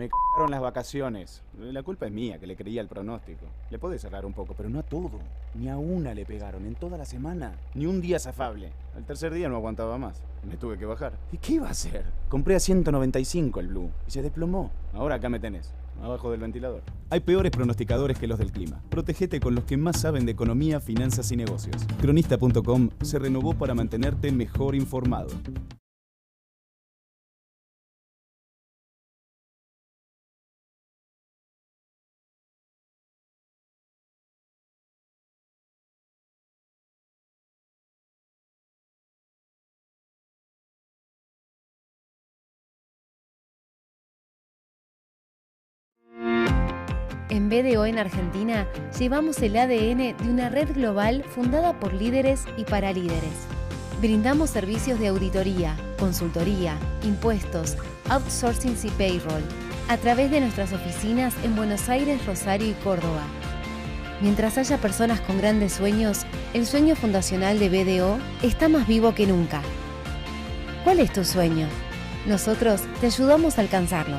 Me cagaron las vacaciones. La culpa es mía, que le creía el pronóstico. Le podés cerrar un poco, pero no a todo. Ni a una le pegaron en toda la semana. Ni un día zafable. Al tercer día no aguantaba más. Me tuve que bajar. ¿Y qué iba a hacer? Compré a 195 el Blue y se desplomó. Ahora acá me tenés, abajo del ventilador. Hay peores pronosticadores que los del clima. Protégete con los que más saben de economía, finanzas y negocios. Cronista.com se renovó para mantenerte mejor informado. En BDO en Argentina, llevamos el ADN de una red global fundada por líderes y para líderes. Brindamos servicios de auditoría, consultoría, impuestos, outsourcing y payroll, a través de nuestras oficinas en Buenos Aires, Rosario y Córdoba. Mientras haya personas con grandes sueños, el sueño fundacional de BDO está más vivo que nunca. ¿Cuál es tu sueño? Nosotros te ayudamos a alcanzarlo.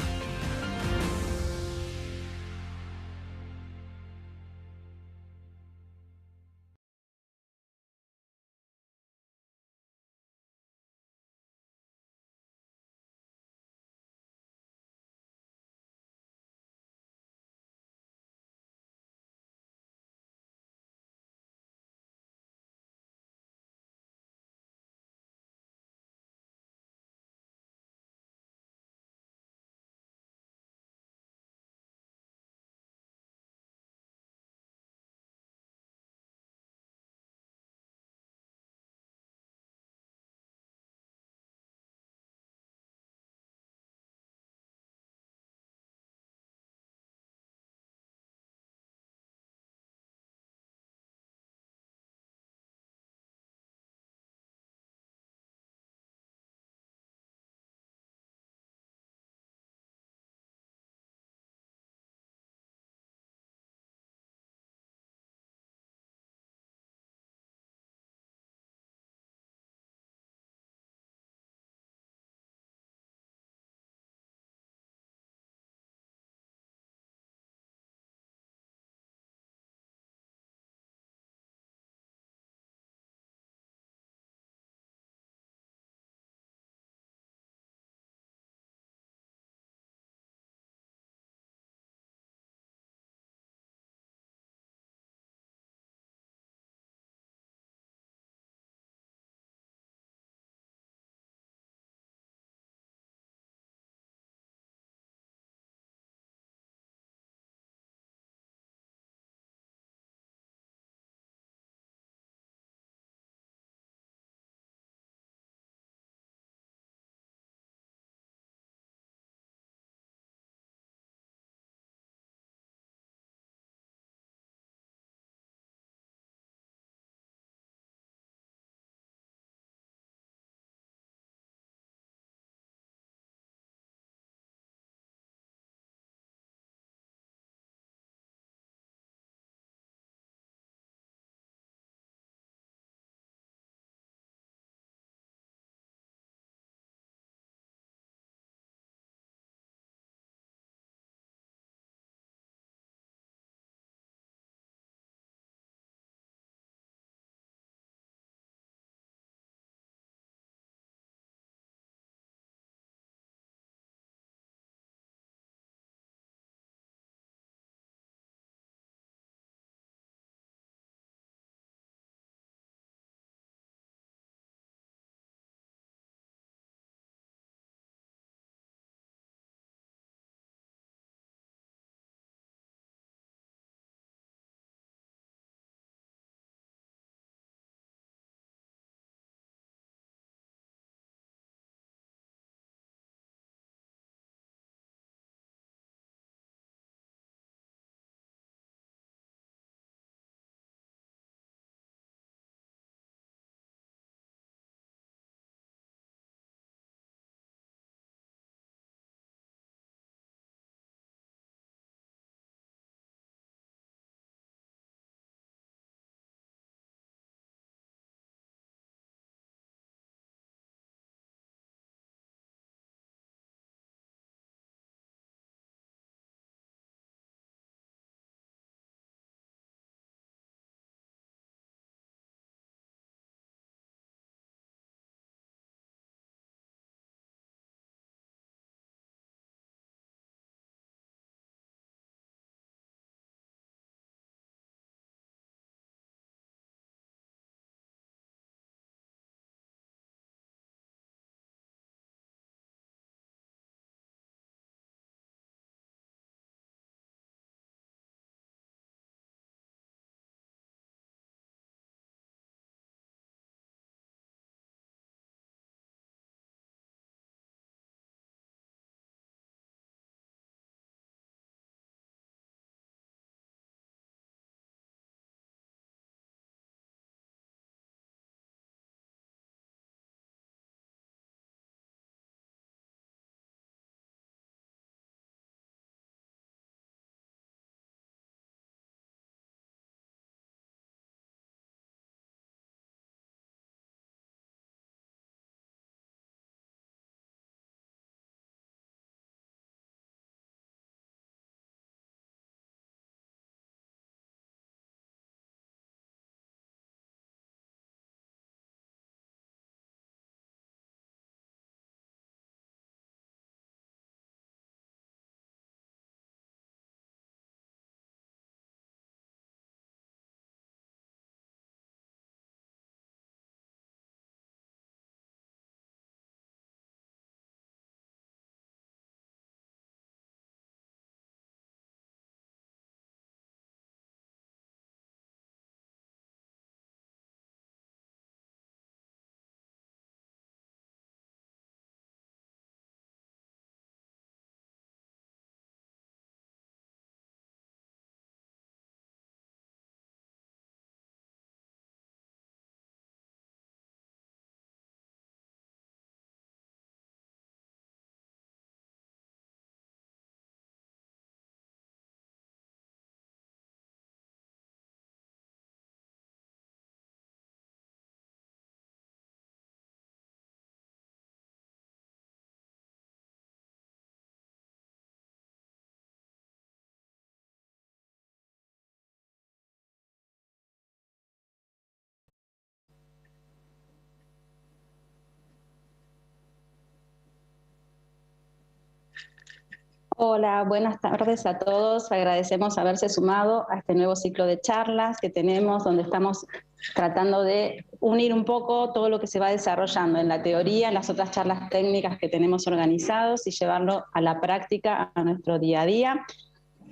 Hola, buenas tardes a todos. Agradecemos haberse sumado a este nuevo ciclo de charlas que tenemos, donde estamos tratando de unir un poco todo lo que se va desarrollando en la teoría, en las otras charlas técnicas que tenemos organizados y llevarlo a la práctica, a nuestro día a día.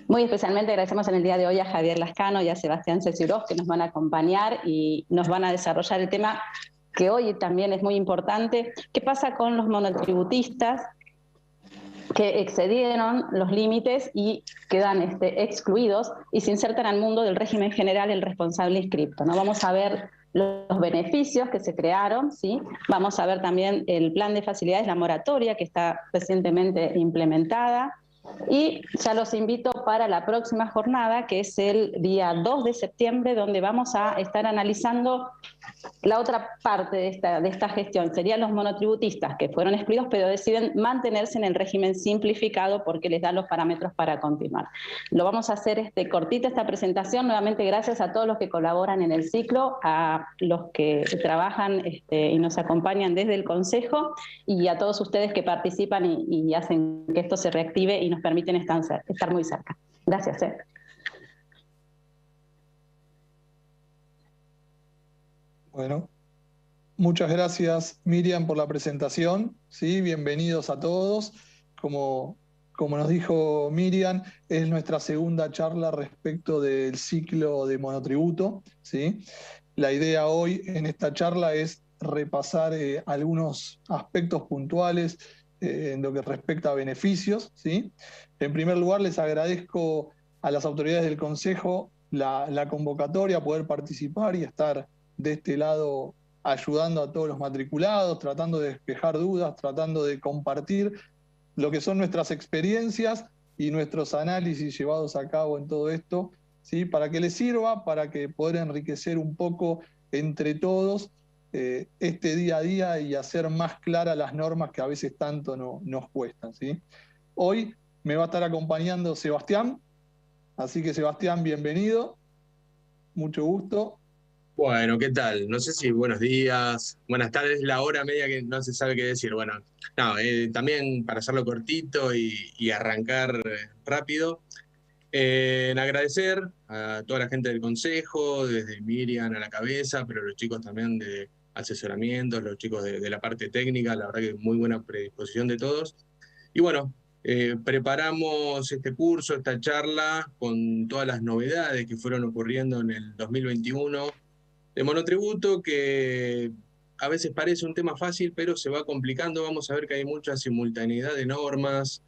Muy especialmente agradecemos en el día de hoy a Javier Lascano y a Sebastián Cecirós, que nos van a acompañar y nos van a desarrollar el tema que hoy también es muy importante. ¿Qué pasa con los monotributistas que excedieron los límites y quedan excluidos y se insertan al mundo del régimen general el responsable inscripto, ¿no? Vamos a ver los beneficios que se crearon, ¿sí? Vamos a ver también el plan de facilidades, la moratoria que está recientemente implementada, y ya los invito para la próxima jornada, que es el día 2 de septiembre, donde vamos a estar analizando la otra parte de esta gestión. Serían los monotributistas que fueron excluidos pero deciden mantenerse en el régimen simplificado porque les dan los parámetros para continuar. Lo vamos a hacer cortita esta presentación, nuevamente gracias a todos los que colaboran en el ciclo, a los que trabajan y nos acompañan desde el Consejo, y a todos ustedes que participan y hacen que esto se reactive y nos permiten estar muy cerca. Gracias. Bueno, muchas gracias, Miriam, por la presentación. ¿Sí? Bienvenidos a todos. Como nos dijo Miriam, es nuestra segunda charla respecto del ciclo de monotributo, ¿sí? La idea hoy en esta charla es repasar algunos aspectos puntuales en lo que respecta a beneficios, ¿sí? En primer lugar, les agradezco a las autoridades del Consejo la convocatoria, poder participar y estar de este lado ayudando a todos los matriculados, tratando de despejar dudas, tratando de compartir lo que son nuestras experiencias y nuestros análisis llevados a cabo en todo esto, ¿sí? Para que les sirva, para que poder enriquecer un poco entre todos este día a día y hacer más claras las normas que a veces tanto nos cuestan, ¿sí? Hoy me va a estar acompañando Sebastián, así que Sebastián, bienvenido, mucho gusto. Bueno, ¿qué tal? No sé si buenos días, buenas tardes, la hora media que no se sabe qué decir. Bueno, no, también para hacerlo cortito y arrancar rápido, en agradecer a toda la gente del Consejo, desde Miriam a la cabeza, pero los chicos también de asesoramiento, los chicos de la parte técnica, la verdad que muy buena predisposición de todos. Y bueno, preparamos este curso, esta charla, con todas las novedades que fueron ocurriendo en el 2021, de monotributo, que a veces parece un tema fácil, pero se va complicando. Vamos a ver que hay mucha simultaneidad de normas,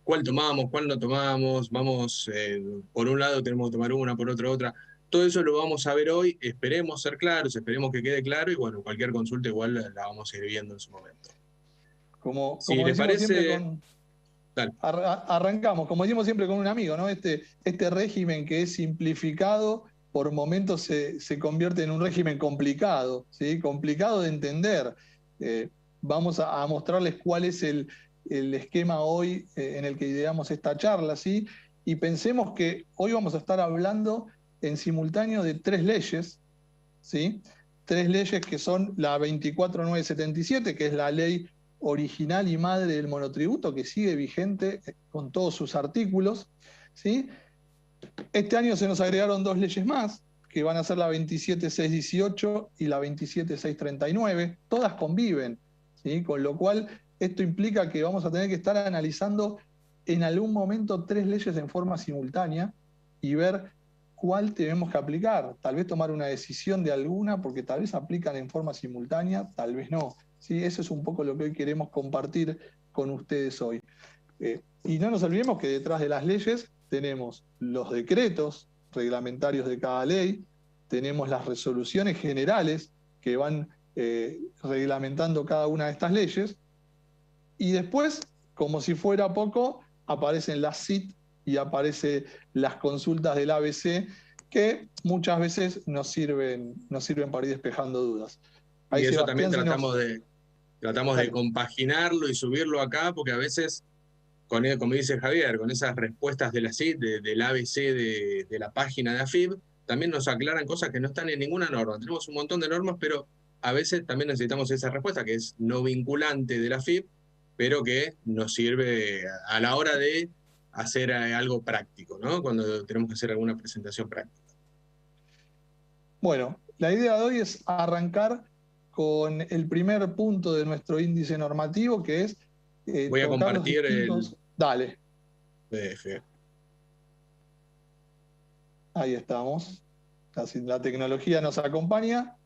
cuál tomamos, cuál no tomamos, vamos, por un lado tenemos que tomar una, por otro otra. Todo eso lo vamos a ver hoy, esperemos ser claros, esperemos que quede claro, y bueno, cualquier consulta igual la vamos a ir viendo en su momento. Como Si les parece, arrancamos, como decimos siempre con un amigo, ¿no? Este régimen que es simplificado, por momentos se convierte en un régimen complicado, ¿sí? Complicado de entender. Vamos a mostrarles cuál es el esquema hoy en el que ideamos esta charla, ¿sí? Y pensemos que hoy vamos a estar hablando en simultáneo de 3 leyes, ¿sí? 3 leyes que son la 24977, que es la ley original y madre del monotributo, que sigue vigente con todos sus artículos, ¿sí? Este año se nos agregaron 2 leyes más, que van a ser la 27618 y la 27639, todas conviven, ¿sí? Con lo cual esto implica que vamos a tener que estar analizando en algún momento 3 leyes en forma simultánea y ver cuál tenemos que aplicar. Tal vez tomar una decisión de alguna, porque tal vez aplican en forma simultánea, tal vez no. ¿Sí? Eso es un poco lo que hoy queremos compartir con ustedes hoy. Y no nos olvidemos que detrás de las leyes tenemos los decretos reglamentarios de cada ley, tenemos las resoluciones generales que van reglamentando cada una de estas leyes, y después, como si fuera poco, aparecen las CIT y aparecen las consultas del ABC, que muchas veces nos sirven para ir despejando dudas. Ahí y eso también tratamos de compaginarlo y subirlo acá, porque a veces, como dice Javier, con esas respuestas de la CIT, del ABC de la página de AFIP, también nos aclaran cosas que no están en ninguna norma. Tenemos un montón de normas, pero a veces también necesitamos esa respuesta, que es no vinculante de la AFIP, pero que nos sirve a la hora de hacer algo práctico, ¿no? Cuando tenemos que hacer alguna presentación práctica. Bueno, la idea de hoy es arrancar con el primer punto de nuestro índice normativo, que es voy a tocar compartir los distintos... Dale. PDF. Ahí estamos. La tecnología nos acompaña.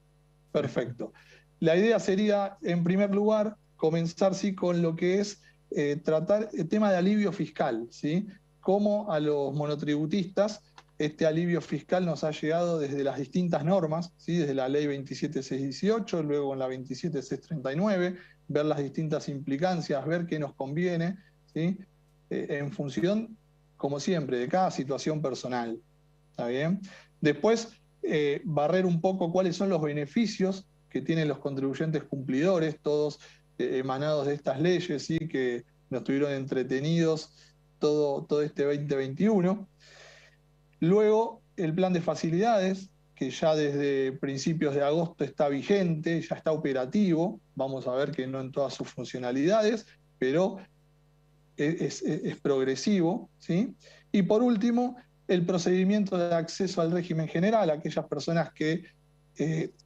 Perfecto. La idea sería, en primer lugar, comenzar sí, con lo que es tratar el tema de alivio fiscal, ¿sí? Cómo a los monotributistas este alivio fiscal nos ha llegado desde las distintas normas, ¿sí? Desde la ley 27618, luego en la 27639, ver las distintas implicancias, ver qué nos conviene, ¿sí? En función, como siempre, de cada situación personal. ¿Está bien? Después, barrer un poco cuáles son los beneficios que tienen los contribuyentes cumplidores, todos emanados de estas leyes, ¿sí? Que nos tuvieron entretenidos todo este 2021. Luego, el plan de facilidades, que ya desde principios de agosto está vigente, ya está operativo. Vamos a ver que no en todas sus funcionalidades, pero es progresivo, ¿sí? Y por último, el procedimiento de acceso al régimen general, aquellas personas que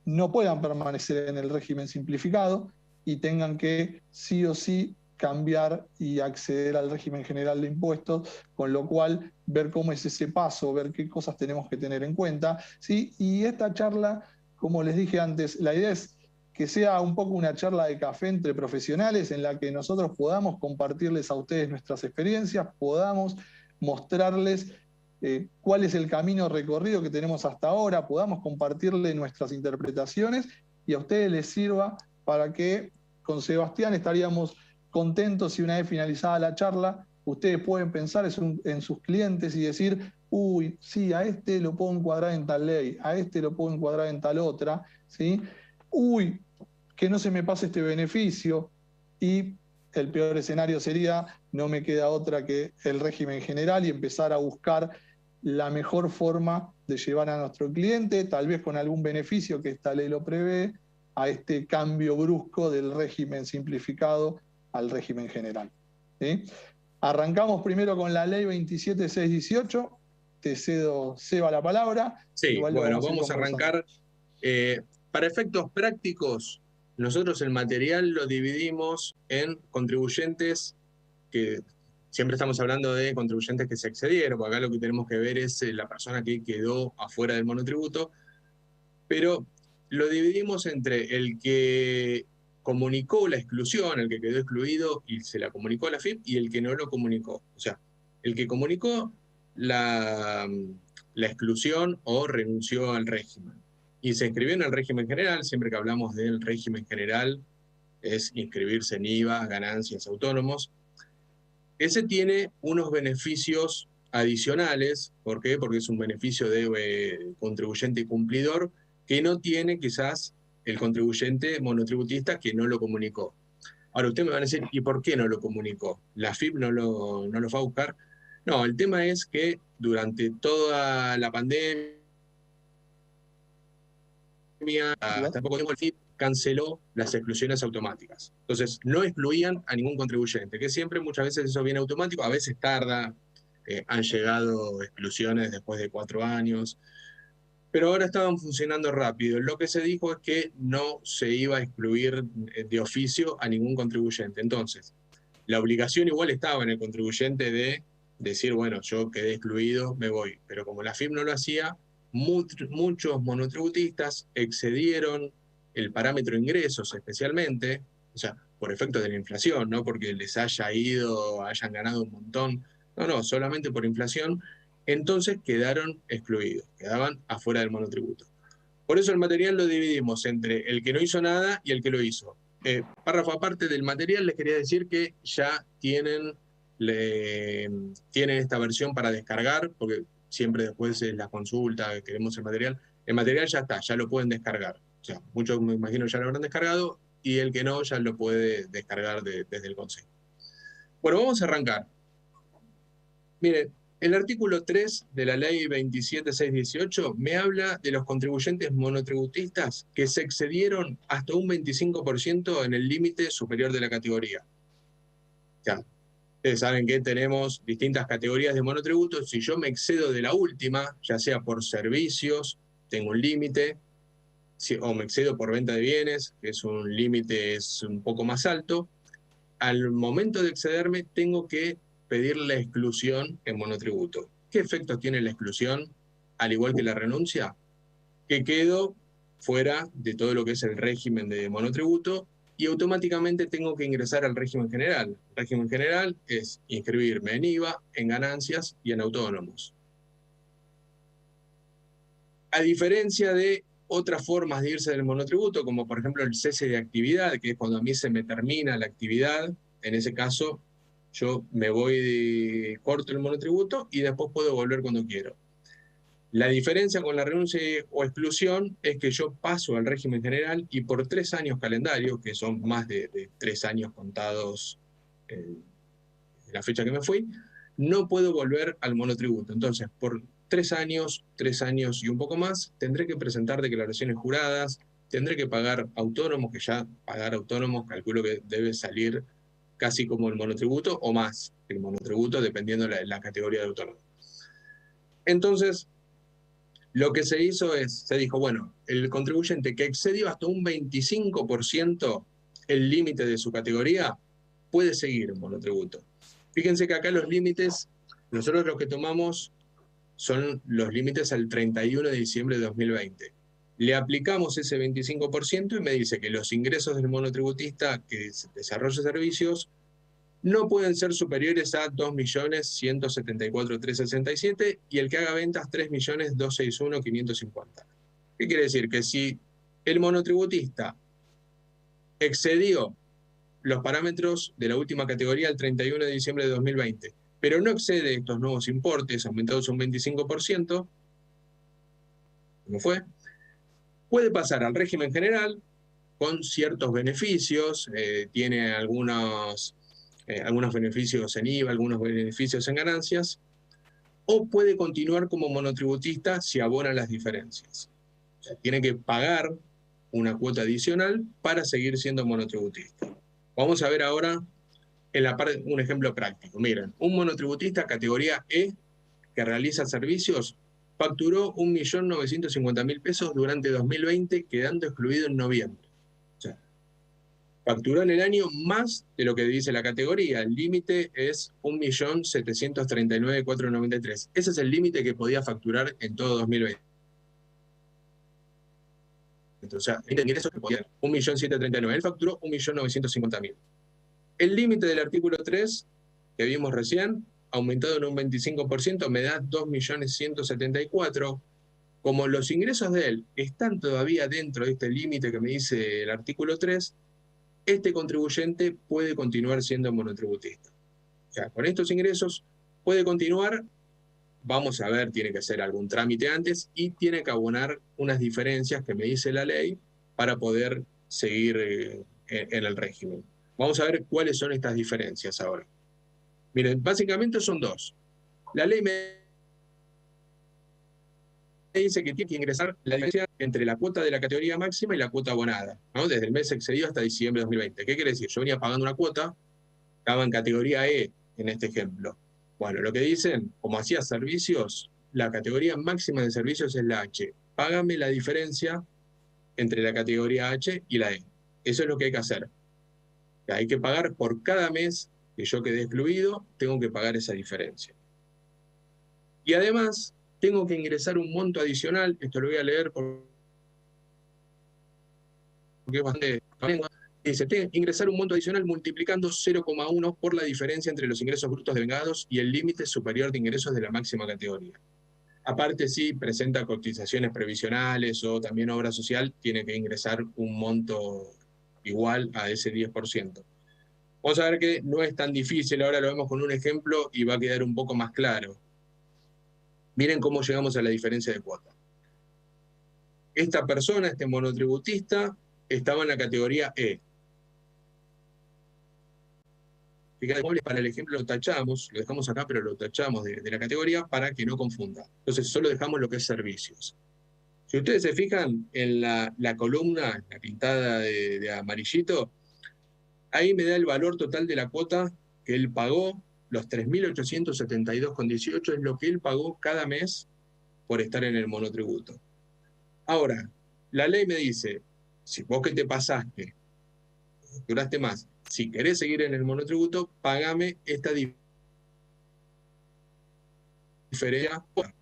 no puedan permanecer en el régimen simplificado y tengan que sí o sí cambiar y acceder al régimen general de impuestos, con lo cual ver cómo es ese paso, ver qué cosas tenemos que tener en cuenta, ¿sí? Y esta charla, como les dije antes, la idea es que sea un poco una charla de café entre profesionales en la que nosotros podamos compartirles a ustedes nuestras experiencias, podamos mostrarles cuál es el camino recorrido que tenemos hasta ahora, podamos compartirle nuestras interpretaciones y a ustedes les sirva para que con Sebastián estaríamos contentos si una vez finalizada la charla, ustedes pueden pensar en sus clientes y decir, uy, sí, a este lo puedo encuadrar en tal ley, a este lo puedo encuadrar en tal otra, ¿sí? Uy, que no se me pase este beneficio, y el peor escenario sería, no me queda otra que el régimen general y empezar a buscar la mejor forma de llevar a nuestro cliente, tal vez con algún beneficio que esta ley lo prevé, a este cambio brusco del régimen simplificado al régimen general, ¿sí? Arrancamos primero con la ley 27618. Te cedo, Seba, la palabra. Sí, Igual bueno, vamos a arrancar. Para efectos prácticos, nosotros el material lo dividimos en contribuyentes, que siempre estamos hablando de contribuyentes que se excedieron, porque acá lo que tenemos que ver es la persona que quedó afuera del monotributo, pero lo dividimos entre el que comunicó la exclusión, el que quedó excluido y se la comunicó a la FIP, y el que no lo comunicó. O sea, el que comunicó la exclusión o renunció al régimen y se inscribió en el régimen general. Siempre que hablamos del régimen general es inscribirse en IVA, ganancias, autónomos. Ese tiene unos beneficios adicionales. ¿Por qué? Porque es un beneficio de contribuyente cumplidor que no tiene quizás el contribuyente monotributista que no lo comunicó. Ahora ustedes me van a decir, ¿y por qué no lo comunicó? ¿La FIP no lo fue a buscar? No, el tema es que durante toda la pandemia, hasta poco tiempo el FIP canceló las exclusiones automáticas. Entonces, no excluían a ningún contribuyente, que siempre muchas veces eso viene automático, a veces tarda, han llegado exclusiones después de 4 años, pero ahora estaban funcionando rápido. Lo que se dijo es que no se iba a excluir de oficio a ningún contribuyente. Entonces, la obligación igual estaba en el contribuyente de decir, bueno, yo quedé excluido, me voy. Pero como la FIP no lo hacía, muchos monotributistas excedieron el parámetro de ingresos especialmente, o sea, por efectos de la inflación, no porque les haya ido, hayan ganado un montón, no, solamente por inflación. Entonces quedaron excluidos, quedaban afuera del monotributo. Por eso el material lo dividimos entre el que no hizo nada y el que lo hizo. Párrafo aparte del material, les quería decir que ya tienen esta versión para descargar, porque siempre después es la consulta, queremos el material. El material ya está, ya lo pueden descargar. O sea, muchos me imagino ya lo habrán descargado, y el que no ya lo puede descargar desde el Consejo. Bueno, vamos a arrancar. Miren, el artículo 3 de la ley 27618 me habla de los contribuyentes monotributistas que se excedieron hasta un 25% en el límite superior de la categoría. Ya. Ustedes saben que tenemos distintas categorías de monotributo. Si yo me excedo de la última, ya sea por servicios, tengo un límite, o me excedo por venta de bienes, que es un límite es un poco más alto, al momento de excederme tengo que pedir la exclusión en monotributo. ¿Qué efectos tiene la exclusión, al igual que la renuncia? Que quedo fuera de todo lo que es el régimen de monotributo y automáticamente tengo que ingresar al régimen general. El régimen general es inscribirme en IVA, en ganancias y en autónomos. A diferencia de otras formas de irse del monotributo, como por ejemplo el cese de actividad, que es cuando a mí se me termina la actividad, en ese caso yo me voy, corto el monotributo y después puedo volver cuando quiero. La diferencia con la renuncia o exclusión es que yo paso al régimen general y por 3 años calendario, que son más de 3 años contados en la fecha que me fui, no puedo volver al monotributo. Entonces, por 3 años y un poco más, tendré que presentar declaraciones juradas, tendré que pagar autónomos, que ya pagar autónomos calculo que debe salir casi como el monotributo o más el monotributo, dependiendo de la categoría de autónomo. Entonces, lo que se hizo se dijo, bueno, el contribuyente que excedió hasta un 25% el límite de su categoría puede seguir en monotributo. Fíjense que acá los límites, nosotros los que tomamos son los límites al 31 de diciembre de 2020. Le aplicamos ese 25% y me dice que los ingresos del monotributista que desarrolla servicios no pueden ser superiores a 2.174.367 y el que haga ventas 3.261.550. ¿Qué quiere decir? Que si el monotributista excedió los parámetros de la última categoría el 31 de diciembre de 2020, pero no excede estos nuevos importes aumentados un 25%, ¿cómo fue? Puede pasar al régimen general con ciertos beneficios, tiene algunos beneficios en IVA, algunos beneficios en ganancias, o puede continuar como monotributista si abona las diferencias. O sea, tiene que pagar una cuota adicional para seguir siendo monotributista. Vamos a ver ahora en la parte un ejemplo práctico. Miren, un monotributista categoría E que realiza servicios facturó 1.950.000 pesos durante 2020, quedando excluido en noviembre. O sea, facturó en el año más de lo que dice la categoría. El límite es 1.739.493. Ese es el límite que podía facturar en todo 2020. O sea, el ingreso que podía 1.739.000. Él facturó 1.950.000. El límite del artículo 3, que vimos recién, aumentado en un 25%, me da 2.174.000. Como los ingresos de él están todavía dentro de este límite que me dice el artículo 3, este contribuyente puede continuar siendo monotributista. O sea, con estos ingresos puede continuar, vamos a ver, tiene que hacer algún trámite antes y tiene que abonar unas diferencias que me dice la ley para poder seguir en el régimen. Vamos a ver cuáles son estas diferencias ahora. Miren, básicamente son dos. La ley me dice que tiene que ingresar la diferencia entre la cuota de la categoría máxima y la cuota abonada, ¿no? Desde el mes excedido hasta diciembre de 2020. ¿Qué quiere decir? Yo venía pagando una cuota, estaba en categoría E en este ejemplo. Bueno, lo que dicen, como hacía servicios, la categoría máxima de servicios es la H. Págame la diferencia entre la categoría H y la E. Eso es lo que hay que hacer. Hay que pagar por cada mes que yo quedé excluido, tengo que pagar esa diferencia. Y además, tengo que ingresar un monto adicional, esto lo voy a leer porque es bastante... Dice, ingresar un monto adicional multiplicando 0,1 por la diferencia entre los ingresos brutos devengados y el límite superior de ingresos de la máxima categoría. Aparte, si presenta cotizaciones previsionales o también obra social, tiene que ingresar un monto igual a ese 10%. Vamos a ver que no es tan difícil, ahora lo vemos con un ejemplo y va a quedar un poco más claro. Miren cómo llegamos a la diferencia de cuota. Esta persona, este monotributista, estaba en la categoría E. Fíjate, para el ejemplo lo tachamos, lo dejamos acá, pero lo tachamos de la categoría para que no confunda. Entonces solo dejamos lo que es servicios. Si ustedes se fijan en la columna, la pintada de amarillito, ahí me da el valor total de la cuota que él pagó, los 3.872,18 es lo que él pagó cada mes por estar en el monotributo. Ahora, la ley me dice, si vos que te pasaste, duraste más, si querés seguir en el monotributo, pagame esta diferencia.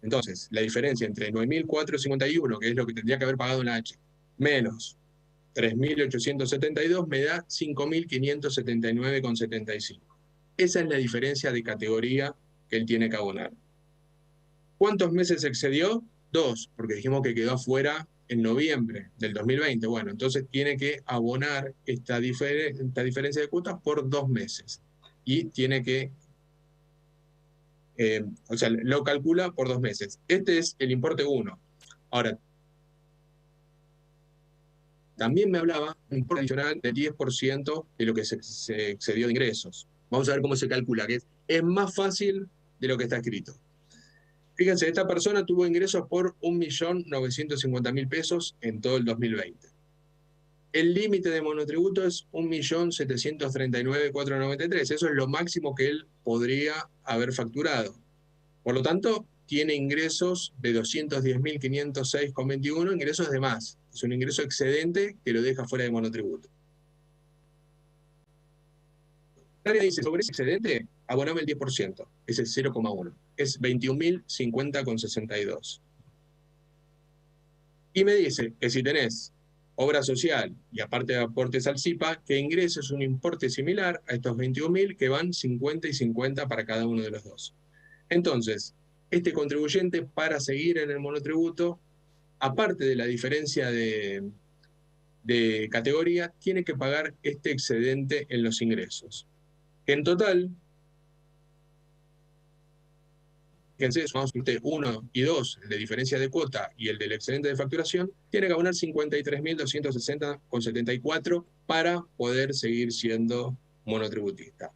Entonces, la diferencia entre 9.451, que es lo que tendría que haber pagado en la H, menos 3.872 me da 5.579,75. Esa es la diferencia de categoría que él tiene que abonar. ¿Cuántos meses excedió? 2, porque dijimos que quedó afuera en noviembre del 2020. Bueno, entonces tiene que abonar esta diferencia de cuotas por 2 meses. Y tiene que, o sea, lo calcula por 2 meses. Este es el importe 1. Ahora, también me hablaba un importe adicional del 10% de lo que se excedió de ingresos. Vamos a ver cómo se calcula, que es más fácil de lo que está escrito. Fíjense, esta persona tuvo ingresos por 1.950.000 pesos en todo el 2020. El límite de monotributo es 1.739.493. Eso es lo máximo que él podría haber facturado. Por lo tanto, tiene ingresos de 210.506,21, ingresos de más. Es un ingreso excedente que lo deja fuera de monotributo. La ley dice, sobre ese excedente, aboname el 10%, ese es 0,1, es 21.050,62. Y me dice que si tenés obra social y aparte de aportes al CIPA, que ingreses un importe similar a estos 21.000 que van 50 y 50 para cada uno de los dos. Entonces, este contribuyente para seguir en el monotributo, aparte de la diferencia de categoría, tiene que pagar este excedente en los ingresos. En total, fíjense, sumamos 1 y 2, el de diferencia de cuota y el del excedente de facturación, tiene que abonar 53.260,74 para poder seguir siendo monotributista.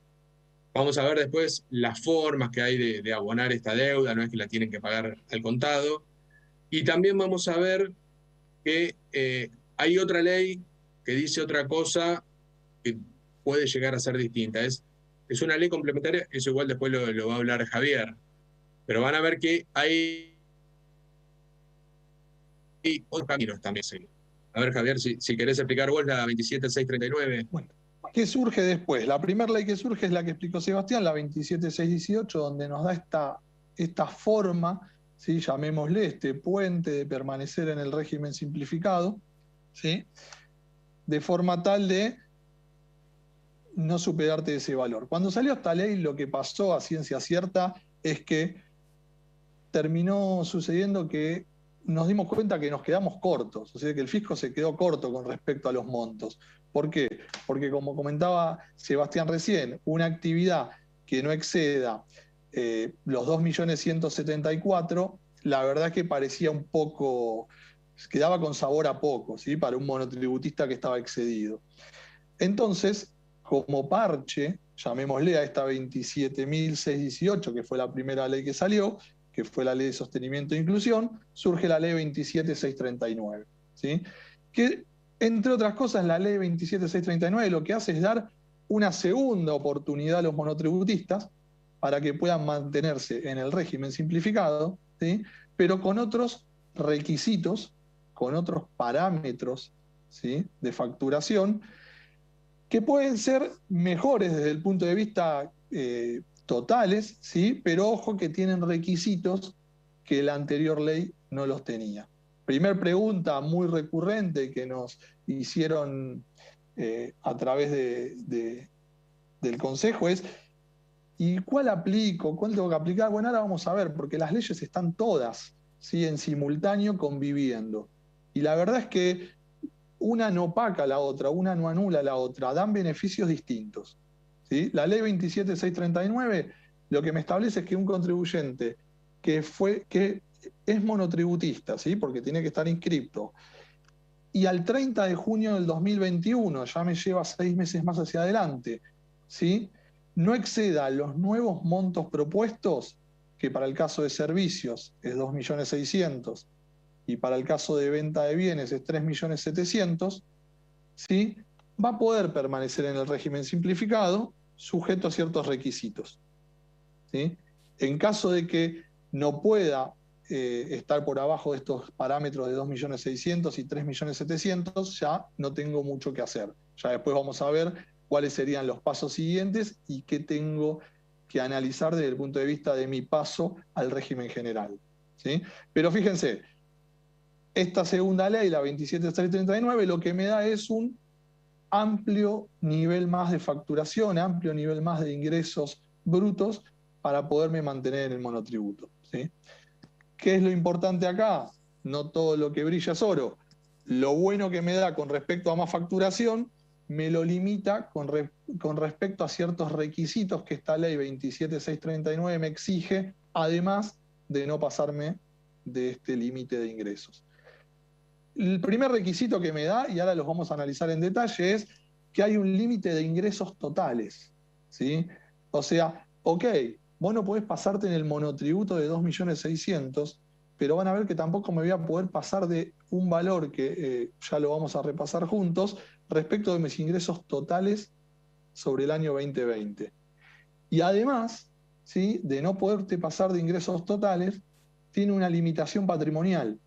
Vamos a ver después las formas que hay de abonar esta deuda, no es que la tienen que pagar al contado. Y también vamos a ver que hay otra ley que dice otra cosa que puede llegar a ser distinta. Es una ley complementaria, eso igual después lo va a hablar Javier. Pero van a ver que hay otros caminos también. Sí. A ver, Javier, si querés explicar vos la 27639. Bueno, ¿qué surge después? La primera ley que surge es la que explicó Sebastián, la 27618, donde nos da esta forma, ¿sí? Llamémosle este puente de permanecer en el régimen simplificado, ¿sí? De forma tal de no superarte ese valor. Cuando salió esta ley, lo que pasó a ciencia cierta es que terminó sucediendo que nos dimos cuenta que nos quedamos cortos, o sea que el fisco se quedó corto con respecto a los montos. ¿Por qué? Porque como comentaba Sebastián recién, una actividad que no exceda los 2.174.000, la verdad que parecía un poco, quedaba con sabor a poco, ¿sí? Para un monotributista que estaba excedido. Entonces, como parche, llamémosle a esta 27.618, que fue la primera ley que salió, que fue la Ley de Sostenimiento e Inclusión, surge la Ley 27.639, ¿sí? Que, entre otras cosas, la Ley 27.639 lo que hace es dar una segunda oportunidad a los monotributistas para que puedan mantenerse en el régimen simplificado, ¿sí? Pero con otros requisitos, con otros parámetros, ¿sí? De facturación, que pueden ser mejores desde el punto de vista totales, ¿sí? Pero ojo que tienen requisitos que la anterior ley no los tenía. Primer pregunta muy recurrente que nos hicieron a través del Consejo es, ¿y cuál aplico? ¿Cuál tengo que aplicar? Bueno, ahora vamos a ver, porque las leyes están todas, ¿sí? En simultáneo conviviendo. Y la verdad es que una no opaca a la otra, una no anula a la otra, dan beneficios distintos, ¿sí? La ley 27.639 lo que me establece es que un contribuyente que es monotributista, ¿sí? Porque tiene que estar inscripto, y al 30 de junio del 2021, ya me lleva 6 meses más hacia adelante, ¿sí? No exceda los nuevos montos propuestos, que para el caso de servicios es 2.600.000, y para el caso de venta de bienes es 3.700.000, ¿sí? Va a poder permanecer en el régimen simplificado, sujeto a ciertos requisitos, ¿sí? En caso de que no pueda estar por abajo de estos parámetros de 2.600.000 y 3.700.000, ya no tengo mucho que hacer. Ya después vamos a ver cuáles serían los pasos siguientes y qué tengo que analizar desde el punto de vista de mi paso al régimen general, ¿sí? Pero fíjense, esta segunda ley, la 27.639, lo que me da es un amplio nivel más de facturación, amplio nivel más de ingresos brutos para poderme mantener en el monotributo, ¿sí? ¿Qué es lo importante acá? No todo lo que brilla es oro. Lo bueno que me da con respecto a más facturación me lo limita con respecto a ciertos requisitos que esta ley 27.639 me exige, además de no pasarme de este límite de ingresos. El primer requisito que me da, y ahora los vamos a analizar en detalle, es que hay un límite de ingresos totales, ¿sí? O sea, ok, vos no podés pasarte en el monotributo de 2.600.000, pero van a ver que tampoco me voy a poder pasar de un valor que ya lo vamos a repasar juntos, respecto de mis ingresos totales sobre el año 2020. Y además, ¿sí?, de no poderte pasar de ingresos totales, tiene una limitación patrimonial.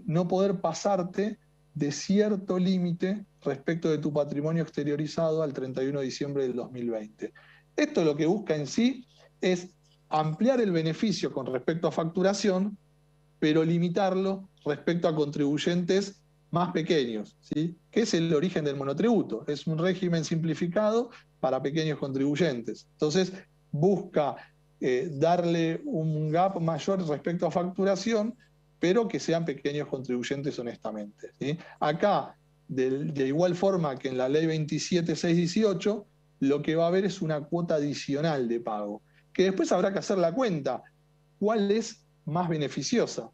No poder pasarte de cierto límite respecto de tu patrimonio exteriorizado al 31 de diciembre del 2020. Esto lo que busca en sí es ampliar el beneficio con respecto a facturación, pero limitarlo respecto a contribuyentes más pequeños, ¿sí?, que es el origen del monotributo. Es un régimen simplificado para pequeños contribuyentes. Entonces, busca darle un gap mayor respecto a facturación, pero que sean pequeños contribuyentes honestamente, ¿sí? Acá, de igual forma que en la ley 27.618, lo que va a haber es una cuota adicional de pago, que después habrá que hacer la cuenta. ¿Cuál es más beneficiosa?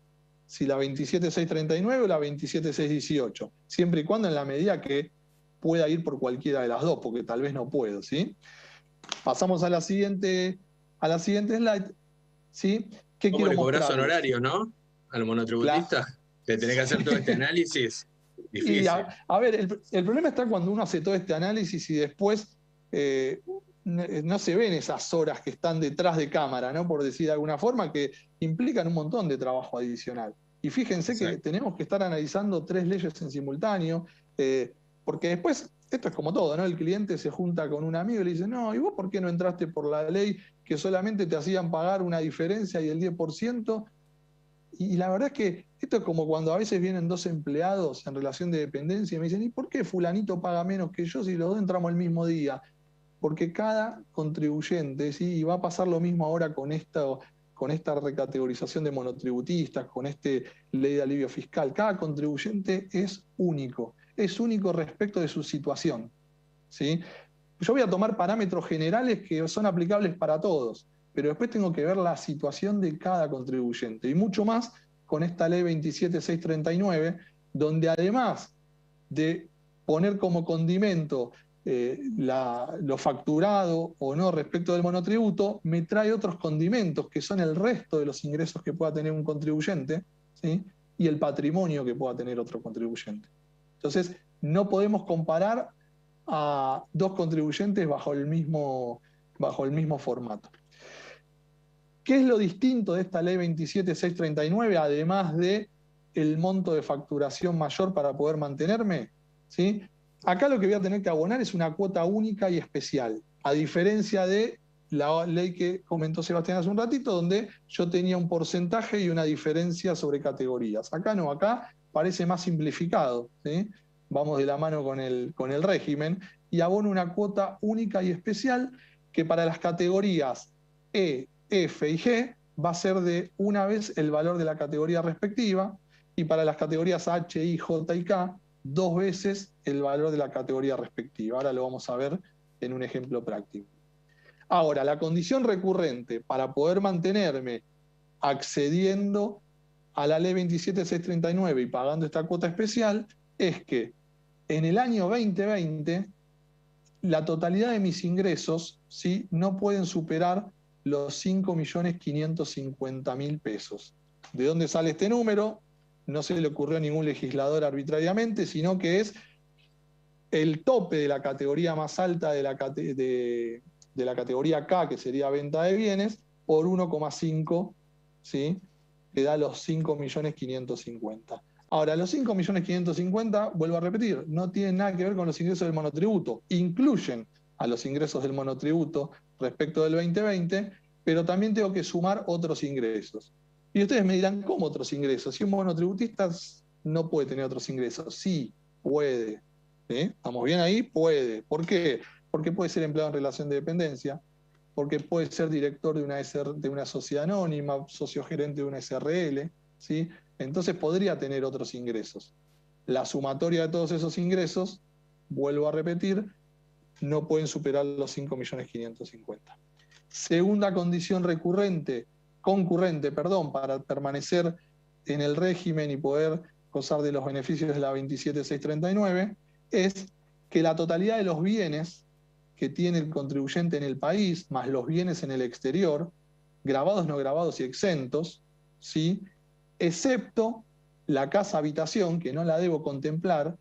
Si la 27.639 o la 27.618, siempre y cuando en la medida que pueda ir por cualquiera de las dos, porque tal vez no puedo, ¿sí? Pasamos a la siguiente slide, ¿sí? ¿Qué ¿Cómo quiero le cobrás mostrarles? honorarios, no? Al monotributista. Te tenés que hacer todo este análisis. Difícil. Y a ver, el problema está cuando uno hace todo este análisis y después no se ven esas horas que están detrás de cámara, ¿no?, por decir de alguna forma, que implican un montón de trabajo adicional. Y fíjense que tenemos que estar analizando 3 leyes en simultáneo, porque después, esto es como todo, ¿no? El cliente se junta con un amigo y le dice, no, ¿y vos por qué no entraste por la ley que solamente te hacían pagar una diferencia y el 10%? Y la verdad es que esto es como cuando a veces vienen 2 empleados en relación de dependencia y me dicen, ¿y por qué fulanito paga menos que yo si los 2 entramos el mismo día? Porque cada contribuyente, ¿sí?, y va a pasar lo mismo ahora con esta recategorización de monotributistas, con este ley de alivio fiscal, cada contribuyente es único respecto de su situación, ¿sí? Yo voy a tomar parámetros generales que son aplicables para todos, pero después tengo que ver la situación de cada contribuyente, y mucho más con esta ley 27.639, donde además de poner como condimento lo facturado o no respecto del monotributo, me trae otros condimentos que son el resto de los ingresos que pueda tener un contribuyente, ¿sí?, y el patrimonio que pueda tener otro contribuyente. Entonces, no podemos comparar a 2 contribuyentes bajo el mismo formato. ¿Qué es lo distinto de esta ley 27.639, además de el monto de facturación mayor para poder mantenerme? ¿Sí? Acá lo que voy a tener que abonar es una cuota única y especial, a diferencia de la ley que comentó Sebastián hace un ratito, donde yo tenía un porcentaje y una diferencia sobre categorías. Acá no, acá parece más simplificado, ¿sí? Vamos de la mano con el régimen, y abono una cuota única y especial que para las categorías E, F y G va a ser de una vez el valor de la categoría respectiva, y para las categorías H, I, J y K, 2 veces el valor de la categoría respectiva. Ahora lo vamos a ver en un ejemplo práctico. Ahora, la condición recurrente para poder mantenerme accediendo a la ley 27.639 y pagando esta cuota especial es que en el año 2020 la totalidad de mis ingresos, ¿sí?, no pueden superar los 5.550.000 pesos. ¿De dónde sale este número? No se le ocurrió a ningún legislador arbitrariamente, sino que es el tope de la categoría más alta de de la categoría K, que sería venta de bienes, por 1,5, ¿sí? Que da los 5.550.000. Ahora, los 5.550.000, vuelvo a repetir, no tienen nada que ver con los ingresos del monotributo. Incluyen a los ingresos del monotributo respecto del 2020, pero también tengo que sumar otros ingresos. Y ustedes me dirán, ¿cómo otros ingresos? Si un monotributista no puede tener otros ingresos. Sí, puede. ¿Sí? ¿Estamos bien ahí? Puede. ¿Por qué? Porque puede ser empleado en relación de dependencia, porque puede ser director de una sociedad anónima, socio gerente de una SRL, ¿sí? Entonces podría tener otros ingresos. La sumatoria de todos esos ingresos, vuelvo a repetir, no pueden superar los 5.550.000. Segunda condición concurrente, para permanecer en el régimen y poder gozar de los beneficios de la 27.639, es que la totalidad de los bienes que tiene el contribuyente en el país, más los bienes en el exterior, grabados, no grabados y exentos, ¿sí? Excepto la casa habitación, que no la debo contemplar,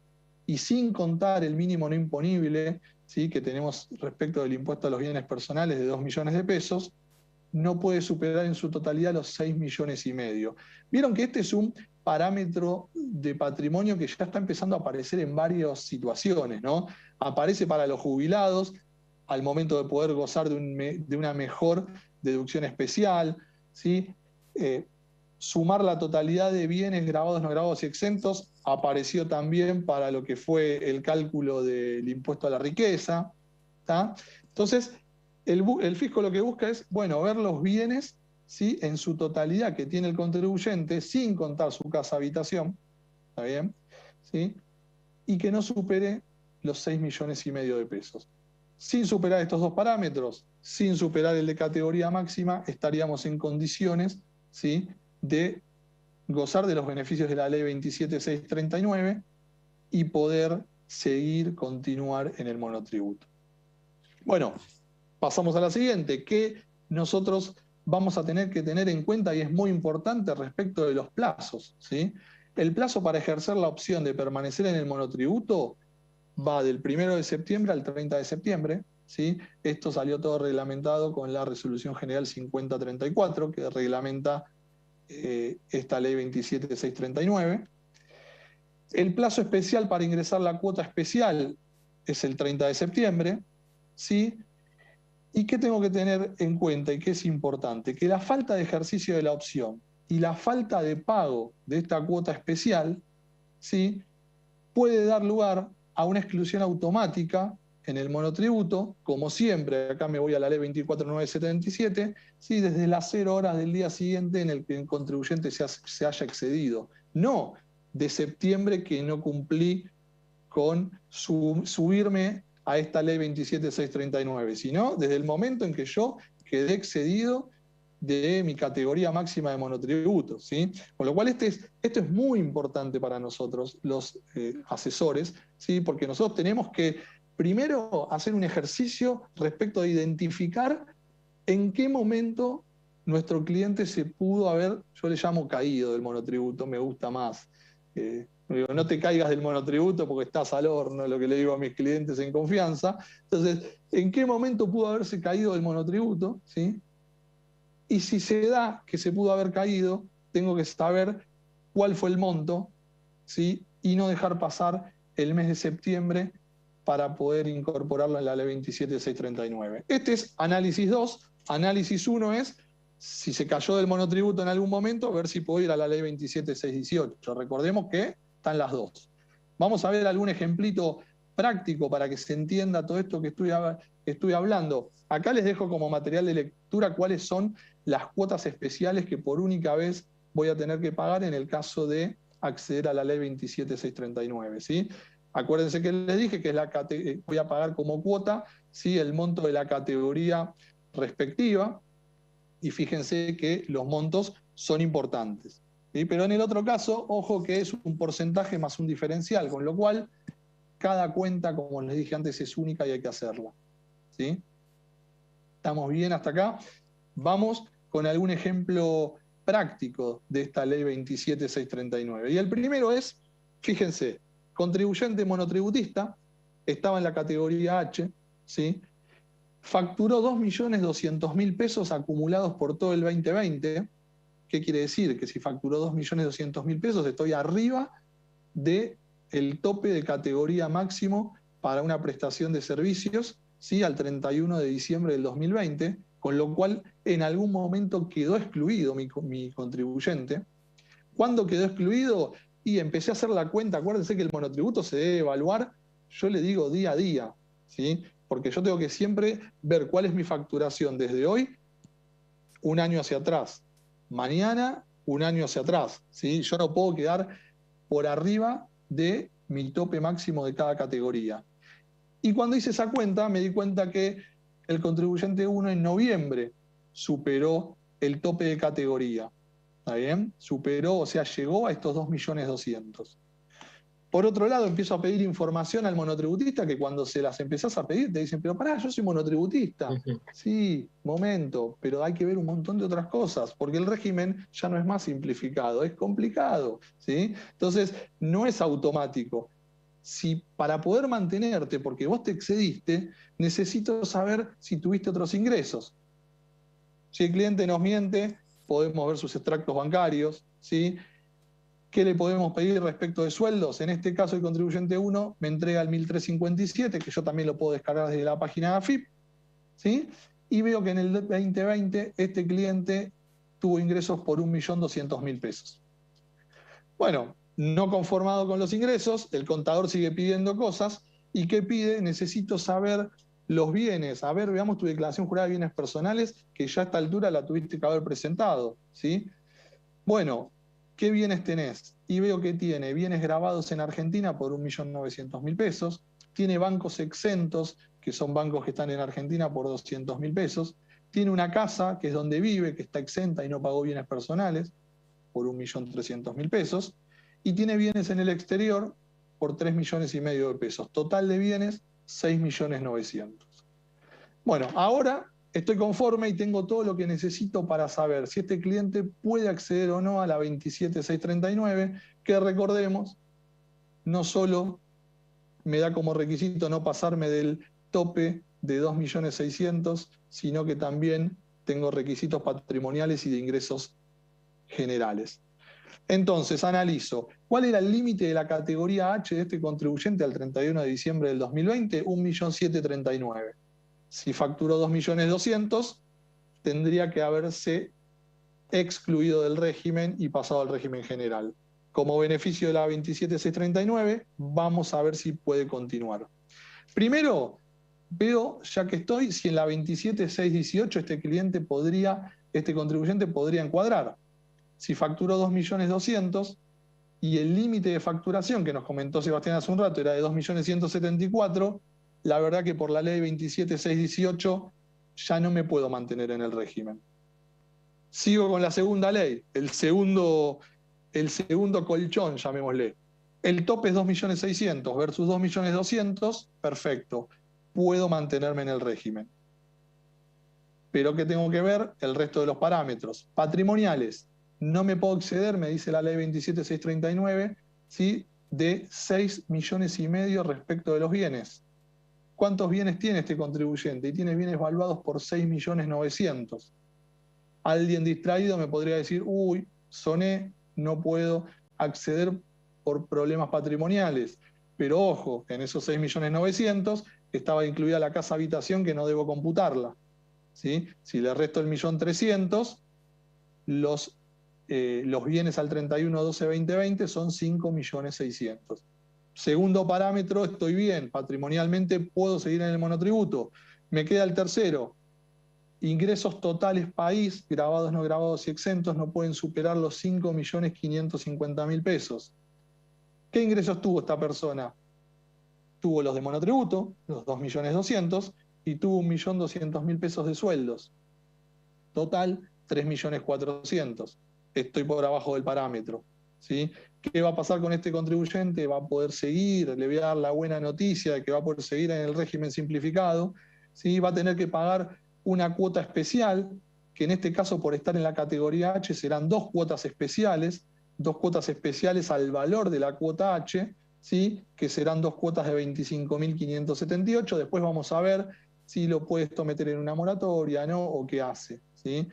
y sin contar el mínimo no imponible, ¿sí? Que tenemos respecto del impuesto a los bienes personales de 2 millones de pesos, no puede superar en su totalidad los 6,5 millones. Vieron que este es un parámetro de patrimonio que ya está empezando a aparecer en varias situaciones, ¿no? Aparece para los jubilados al momento de poder gozar de una mejor deducción especial, ¿sí? Sumar la totalidad de bienes grabados, no grabados y exentos apareció también para lo que fue el cálculo del impuesto a la riqueza, ¿tá? Entonces, el fisco lo que busca es, bueno, ver los bienes, ¿sí? En su totalidad que tiene el contribuyente, sin contar su casa habitación, ¿está bien? ¿Sí? Y que no supere los 6,5 millones de pesos. Sin superar estos dos parámetros, sin superar el de categoría máxima, estaríamos en condiciones, ¿sí? De gozar de los beneficios de la ley 27.639 y poder continuar en el monotributo. Bueno, pasamos a la siguiente, que nosotros vamos a tener que tener en cuenta, y es muy importante respecto de los plazos, ¿sí? El plazo para ejercer la opción de permanecer en el monotributo va del 1 de septiembre al 30 de septiembre, ¿sí? Esto salió todo reglamentado con la Resolución General 5034, que reglamenta esta ley 27.639. El plazo especial para ingresar la cuota especial es el 30 de septiembre, ¿sí? ¿Y qué tengo que tener en cuenta y qué es importante? Que la falta de ejercicio de la opción y la falta de pago de esta cuota especial, ¿sí? Puede dar lugar a una exclusión automática en el monotributo, como siempre, acá me voy a la ley 24.977, ¿sí? Desde las 0 horas del día siguiente en el que el contribuyente se haya excedido. No de septiembre que no cumplí con subirme a esta ley 27.639, sino desde el momento en que yo quedé excedido de mi categoría máxima de monotributo, ¿sí? Con lo cual esto es muy importante para nosotros, los asesores, ¿sí? Porque nosotros tenemos que primero hacer un ejercicio respecto de identificar en qué momento nuestro cliente se pudo haber, yo le llamo caído del monotributo, me gusta más. No te caigas del monotributo porque estás al horno, lo que le digo a mis clientes en confianza. Entonces, ¿en qué momento pudo haberse caído del monotributo? ¿Sí? Y si se da que se pudo haber caído, tengo que saber cuál fue el monto, ¿sí? Y no dejar pasar el mes de septiembre para poder incorporarlo en la ley 27.639. Este es análisis 2. Análisis 1 es, si se cayó del monotributo en algún momento, ver si puedo ir a la ley 27.618. Recordemos que están las dos. Vamos a ver algún ejemplito práctico para que se entienda todo esto que estoy hablando. Acá les dejo como material de lectura cuáles son las cuotas especiales que por única vez voy a tener que pagar en el caso de acceder a la ley 27.639, ¿sí? Acuérdense que les dije que voy a pagar como cuota, ¿sí? El monto de la categoría respectiva, y fíjense que los montos son importantes, ¿sí? Pero en el otro caso, ojo que es un porcentaje más un diferencial, con lo cual cada cuenta, como les dije antes, es única y hay que hacerla, ¿sí? ¿Estamos bien hasta acá? Vamos con algún ejemplo práctico de esta ley 27.639. Y el primero es, fíjense, contribuyente monotributista, estaba en la categoría H, ¿sí? facturó 2.200.000 pesos acumulados por todo el 2020. ¿Qué quiere decir? Que si facturó 2.200.000 pesos, estoy arriba del tope de categoría máximo para una prestación de servicios, ¿sí? Al 31 de diciembre del 2020, con lo cual en algún momento quedó excluido mi contribuyente. ¿Cuándo quedó excluido? Y empecé a hacer la cuenta. Acuérdense que el monotributo se debe evaluar, yo le digo día a día, ¿sí? Porque yo tengo que siempre ver cuál es mi facturación desde hoy, un año hacia atrás, mañana, un año hacia atrás, ¿sí? Yo no puedo quedar por arriba de mi tope máximo de cada categoría. Y cuando hice esa cuenta, me di cuenta que el contribuyente 1 en noviembre superó el tope de categoría. ¿Está bien? Superó, o sea, llegó a estos 2.200.000. Por otro lado, empiezo a pedir información al monotributista, que cuando se las empezás a pedir te dicen, pero pará, yo soy monotributista. Sí, momento, pero hay que ver un montón de otras cosas, porque el régimen ya no es más simplificado, es complicado, ¿sí? Entonces, no es automático. Si para poder mantenerte, porque vos te excediste, necesito saber si tuviste otros ingresos. Si el cliente nos miente, podemos ver sus extractos bancarios, ¿sí? ¿Qué le podemos pedir respecto de sueldos? En este caso, el contribuyente 1 me entrega el 1.357, que yo también lo puedo descargar desde la página de AFIP, ¿sí? Y veo que en el 2020 este cliente tuvo ingresos por 1.200.000 pesos. Bueno, no conformado con los ingresos, el contador sigue pidiendo cosas. ¿Y qué pide? Necesito saber los bienes. A ver, veamos tu declaración jurada de bienes personales, que ya a esta altura la tuviste que haber presentado, ¿sí? Bueno, ¿qué bienes tenés? Y veo que tiene bienes grabados en Argentina por 1.900.000 pesos, tiene bancos exentos, que son bancos que están en Argentina por 200.000 pesos, tiene una casa, que es donde vive, que está exenta y no pagó bienes personales, por 1.300.000 pesos, y tiene bienes en el exterior por 3,5 millones de pesos. Total de bienes, 6.900.000. Bueno, ahora estoy conforme y tengo todo lo que necesito para saber si este cliente puede acceder o no a la 27.639, que recordemos, no solo me da como requisito no pasarme del tope de 2.600.000, sino que también tengo requisitos patrimoniales y de ingresos generales. Entonces, analizo, ¿cuál era el límite de la categoría H de este contribuyente al 31 de diciembre del 2020? 1.739.000. Si facturó 2.200.000, tendría que haberse excluido del régimen y pasado al régimen general. Como beneficio de la 27.639, vamos a ver si puede continuar. Primero, veo, ya que estoy, si en la 27.618 este contribuyente podría encuadrar. Si facturó 2.200.000 y el límite de facturación que nos comentó Sebastián hace un rato era de 2.174.000, la verdad que por la ley 27.618 ya no me puedo mantener en el régimen. Sigo con la segunda ley, el segundo colchón, llamémosle. El tope es 2.600.000 versus 2.200.000, perfecto, puedo mantenerme en el régimen. Pero ¿qué tengo que ver? El resto de los parámetros. Patrimoniales, no me puedo exceder, me dice la ley 27.639, ¿sí? De 6,5 millones respecto de los bienes. ¿Cuántos bienes tiene este contribuyente? Y tiene bienes valuados por 6.900.000. Alguien distraído me podría decir, uy, soné, no puedo acceder por problemas patrimoniales. Pero ojo, en esos 6.900.000 estaba incluida la casa habitación que no debo computarla, ¿sí? Si le resto el 1.300.000, los bienes al 31/12/2020 son 5.600.000. Segundo parámetro, estoy bien, patrimonialmente puedo seguir en el monotributo. Me queda el tercero. Ingresos totales país, grabados, no grabados y exentos, no pueden superar los 5.550.000 pesos. ¿Qué ingresos tuvo esta persona? Tuvo los de monotributo, los 2.200.000, y tuvo 1.200.000 pesos de sueldos. Total, 3.400.000. Estoy por abajo del parámetro, ¿sí? ¿Qué va a pasar con este contribuyente? Va a poder seguir, le voy a dar la buena noticia de que va a poder seguir en el régimen simplificado, ¿sí? Va a tener que pagar una cuota especial, que en este caso por estar en la categoría H serán 2 cuotas especiales al valor de la cuota H, ¿sí? Que serán 2 cuotas de 25.578. Después vamos a ver si lo puede esto meter en una moratoria, ¿no? O qué hace, ¿sí?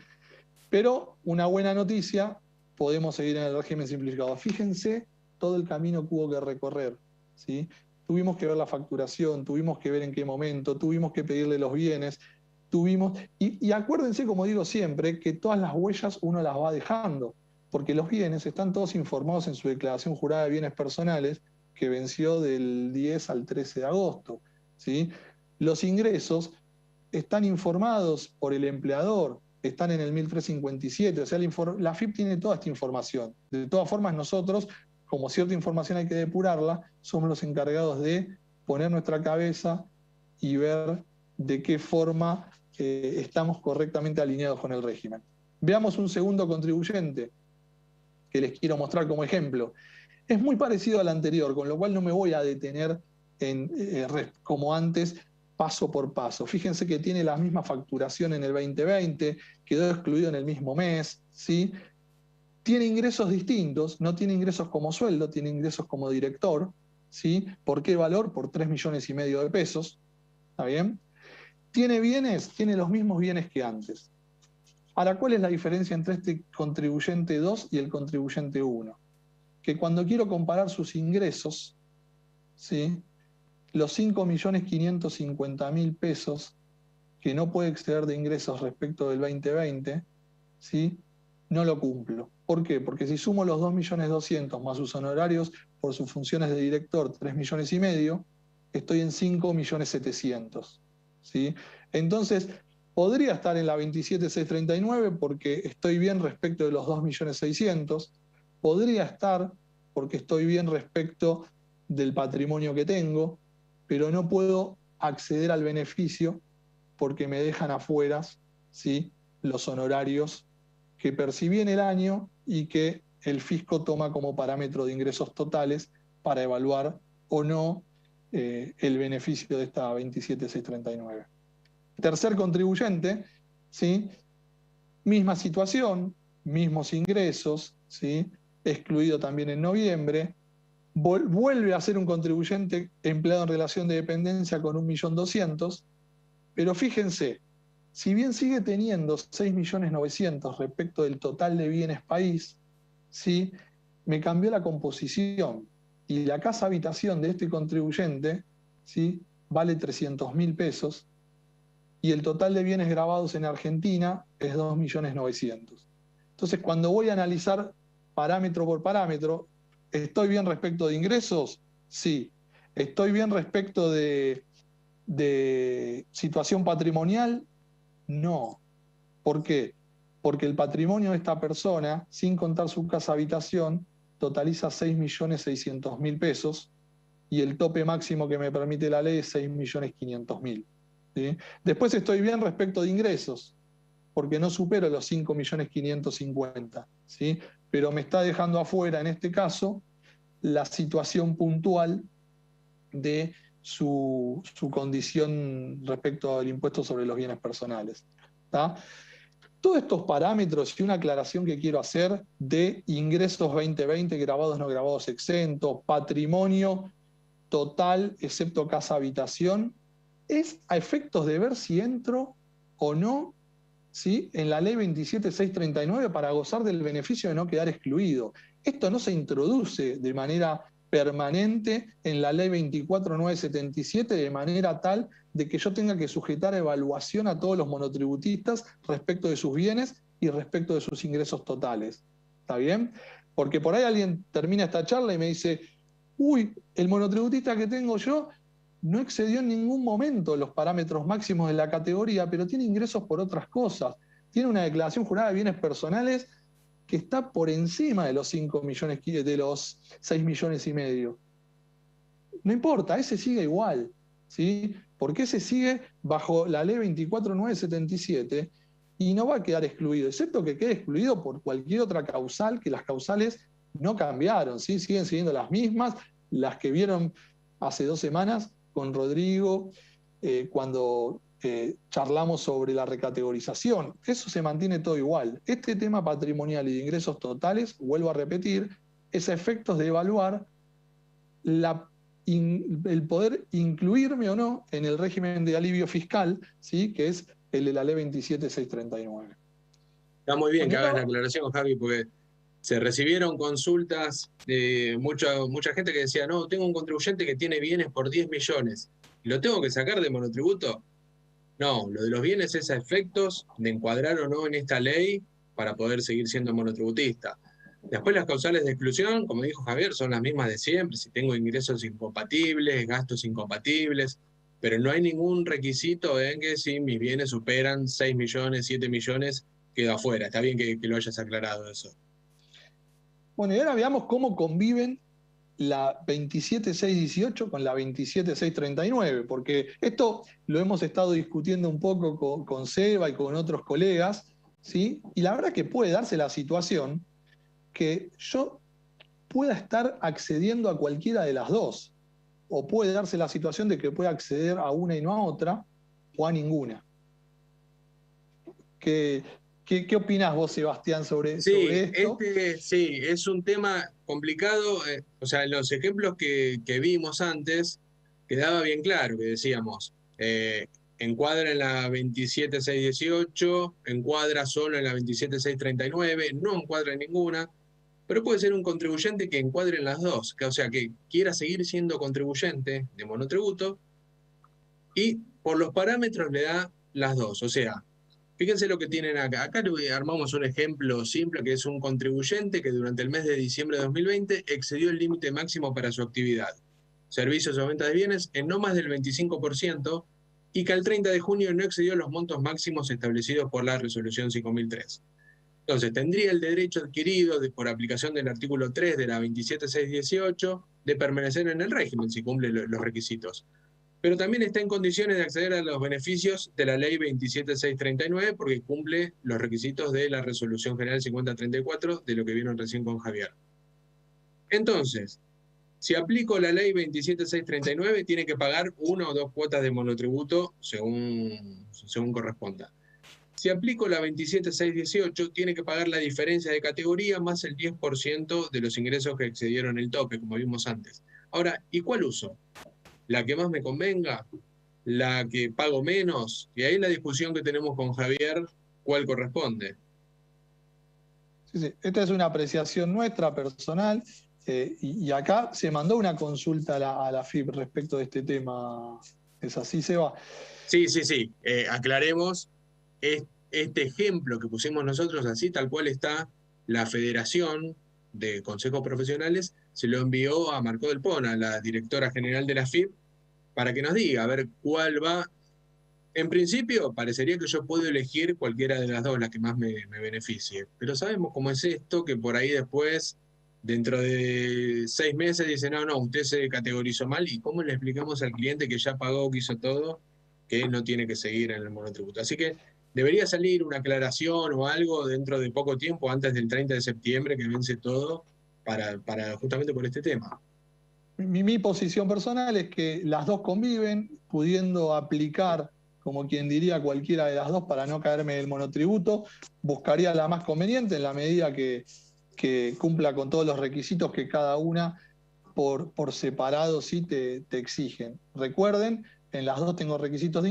Pero una buena noticia, podemos seguir en el régimen simplificado. Fíjense todo el camino que hubo que recorrer, ¿sí? Tuvimos que ver la facturación, tuvimos que ver en qué momento, tuvimos que pedirle los bienes, y acuérdense, como digo siempre, que todas las huellas uno las va dejando, porque los bienes están todos informados en su declaración jurada de bienes personales, que venció del 10 al 13 de agosto, ¿sí? Los ingresos están informados por el empleador, están en el 1357, o sea, la AFIP tiene toda esta información. De todas formas, nosotros, como cierta información hay que depurarla, somos los encargados de poner nuestra cabeza y ver de qué forma estamos correctamente alineados con el régimen. Veamos un segundo contribuyente que les quiero mostrar como ejemplo. Es muy parecido al anterior, con lo cual no me voy a detener como antes, paso por paso. Fíjense que tiene la misma facturación en el 2020, quedó excluido en el mismo mes, ¿sí? Tiene ingresos distintos, no tiene ingresos como sueldo, tiene ingresos como director, ¿sí? ¿Por qué valor? Por 3,5 millones de pesos, ¿está bien? ¿Tiene bienes? Tiene los mismos bienes que antes. Ahora, ¿cuál es la diferencia entre este contribuyente 2 y el contribuyente 1? Que cuando quiero comparar sus ingresos, ¿sí? Los 5,550,000 pesos que no puede exceder de ingresos respecto del 2020, ¿sí? No lo cumplo. ¿Por qué? Porque si sumo los 2,200,000 más sus honorarios por sus funciones de director, 3,5 millones, estoy en 5,700,000. ¿Sí? Entonces, podría estar en la 27,639 porque estoy bien respecto de los 2,600,000. Podría estar porque estoy bien respecto del patrimonio que tengo, pero no puedo acceder al beneficio porque me dejan afuera, ¿sí? Los honorarios que percibí en el año y que el fisco toma como parámetro de ingresos totales para evaluar o no el beneficio de esta 27,639. Tercer contribuyente, ¿sí? Misma situación, mismos ingresos, ¿sí? Excluido también en noviembre, vuelve a ser un contribuyente empleado en relación de dependencia con 1,200,000, pero fíjense, si bien sigue teniendo 6,900,000 respecto del total de bienes país, ¿sí? Me cambió la composición y la casa habitación de este contribuyente, ¿sí? Vale 300,000 pesos y el total de bienes grabados en Argentina es 2,900,000. Entonces, cuando voy a analizar parámetro por parámetro, ¿estoy bien respecto de ingresos? Sí. ¿Estoy bien respecto de situación patrimonial? No. ¿Por qué? Porque el patrimonio de esta persona, sin contar su casa habitación, totaliza 6,600,000 pesos y el tope máximo que me permite la ley es 6,500,000. ¿Sí? Después estoy bien respecto de ingresos, porque no supero los 5,550,000, ¿sí? Pero me está dejando afuera, en este caso, la situación puntual de su condición respecto al impuesto sobre los bienes personales. ¿Tá? Todos estos parámetros y una aclaración que quiero hacer de ingresos 2020, grabados, no grabados, exentos, patrimonio total, excepto casa habitación, es a efectos de ver si entro o no, ¿sí? En la ley 27,639 para gozar del beneficio de no quedar excluido. Esto no se introduce de manera permanente en la ley 24,977 de manera tal de que yo tenga que sujetar a evaluación a todos los monotributistas respecto de sus bienes y respecto de sus ingresos totales. ¿Está bien? Porque por ahí alguien termina esta charla y me dice, uy, el monotributista que tengo yo no excedió en ningún momento los parámetros máximos de la categoría, pero tiene ingresos por otras cosas. Tiene una declaración jurada de bienes personales que está por encima de los 5 millones, de los 6,5 millones. No importa, ese sigue igual, ¿sí? Porque ese sigue bajo la ley 24,977 y no va a quedar excluido, excepto que quede excluido por cualquier otra causal, que las causales no cambiaron, ¿sí? Siguen siguiendo las mismas, las que vieron hace 2 semanas con Rodrigo, cuando charlamos sobre la recategorización. Eso se mantiene todo igual. Este tema patrimonial y de ingresos totales, vuelvo a repetir, es a efectos de evaluar el poder incluirme o no en el régimen de alivio fiscal, ¿sí? Que es el de la ley 27639. Está muy bien que hagas la aclaración, Javi, porque se recibieron consultas de mucha gente que decía, no, tengo un contribuyente que tiene bienes por 10 millones. ¿Lo tengo que sacar de monotributo? No, lo de los bienes es a efectos de encuadrar o no en esta ley para poder seguir siendo monotributista. Después las causales de exclusión, como dijo Javier, son las mismas de siempre. Si tengo ingresos incompatibles, gastos incompatibles, pero no hay ningún requisito en que si mis bienes superan 6 millones, 7 millones, quedo afuera. Está bien que lo hayas aclarado eso. Bueno, y ahora veamos cómo conviven la 27618 con la 27639, porque esto lo hemos estado discutiendo un poco con Seba y con otros colegas, ¿sí? Y la verdad que puede darse la situación que yo pueda estar accediendo a cualquiera de las dos, o puede darse la situación de que pueda acceder a una y no a otra, o a ninguna. ¿Qué opinás vos, Sebastián, sobre esto? Sí, es un tema complicado. O sea, los ejemplos que vimos antes quedaba bien claro que decíamos, encuadra en la 27618, encuadra solo en la 27639, no encuadra en ninguna, pero puede ser un contribuyente que encuadre en las dos, o sea, que quiera seguir siendo contribuyente de monotributo y por los parámetros le da las dos, o sea, fíjense lo que tienen acá. Acá armamos un ejemplo simple, que es un contribuyente que durante el mes de diciembre de 2020 excedió el límite máximo para su actividad, servicios o venta de bienes, en no más del 25%, y que al 30 de junio no excedió los montos máximos establecidos por la Resolución 5003. Entonces, tendría el derecho adquirido por aplicación del artículo 3 de la 27618 de permanecer en el régimen si cumple los requisitos. Pero también está en condiciones de acceder a los beneficios de la ley 27639 porque cumple los requisitos de la Resolución General 5034, de lo que vieron recién con Javier. Entonces, si aplico la ley 27639, tiene que pagar 1 o 2 cuotas de monotributo según corresponda. Si aplico la 27618, tiene que pagar la diferencia de categoría más el 10% de los ingresos que excedieron el tope, como vimos antes. Ahora, ¿y cuál uso? ¿La que más me convenga? ¿La que pago menos? Y ahí la discusión que tenemos con Javier, ¿cuál corresponde? Sí. Esta es una apreciación nuestra, personal, y acá se mandó una consulta a la FIP respecto de este tema. ¿Es así, Seba? Sí. Aclaremos. Este ejemplo que pusimos nosotros, así tal cual está, la Federación de Consejos Profesionales se lo envió a Marco del Pona, la directora general de la FIP, para que nos diga a ver cuál va. En principio, parecería que yo puedo elegir cualquiera de las dos, la que más me beneficie. Pero sabemos cómo es esto, que por ahí después, dentro de 6 meses, dice, no, usted se categorizó mal. ¿Y cómo le explicamos al cliente que ya pagó, que hizo todo, que no tiene que seguir en el monotributo? Así que debería salir una aclaración o algo dentro de poco tiempo, antes del 30 de septiembre, que vence todo, justamente por este tema. Mi posición personal es que las dos conviven, pudiendo aplicar, como quien diría, cualquiera de las dos para no caerme del monotributo. Buscaría la más conveniente en la medida que cumpla con todos los requisitos que cada una por separado sí te exigen. Recuerden, en las dos tengo requisitos de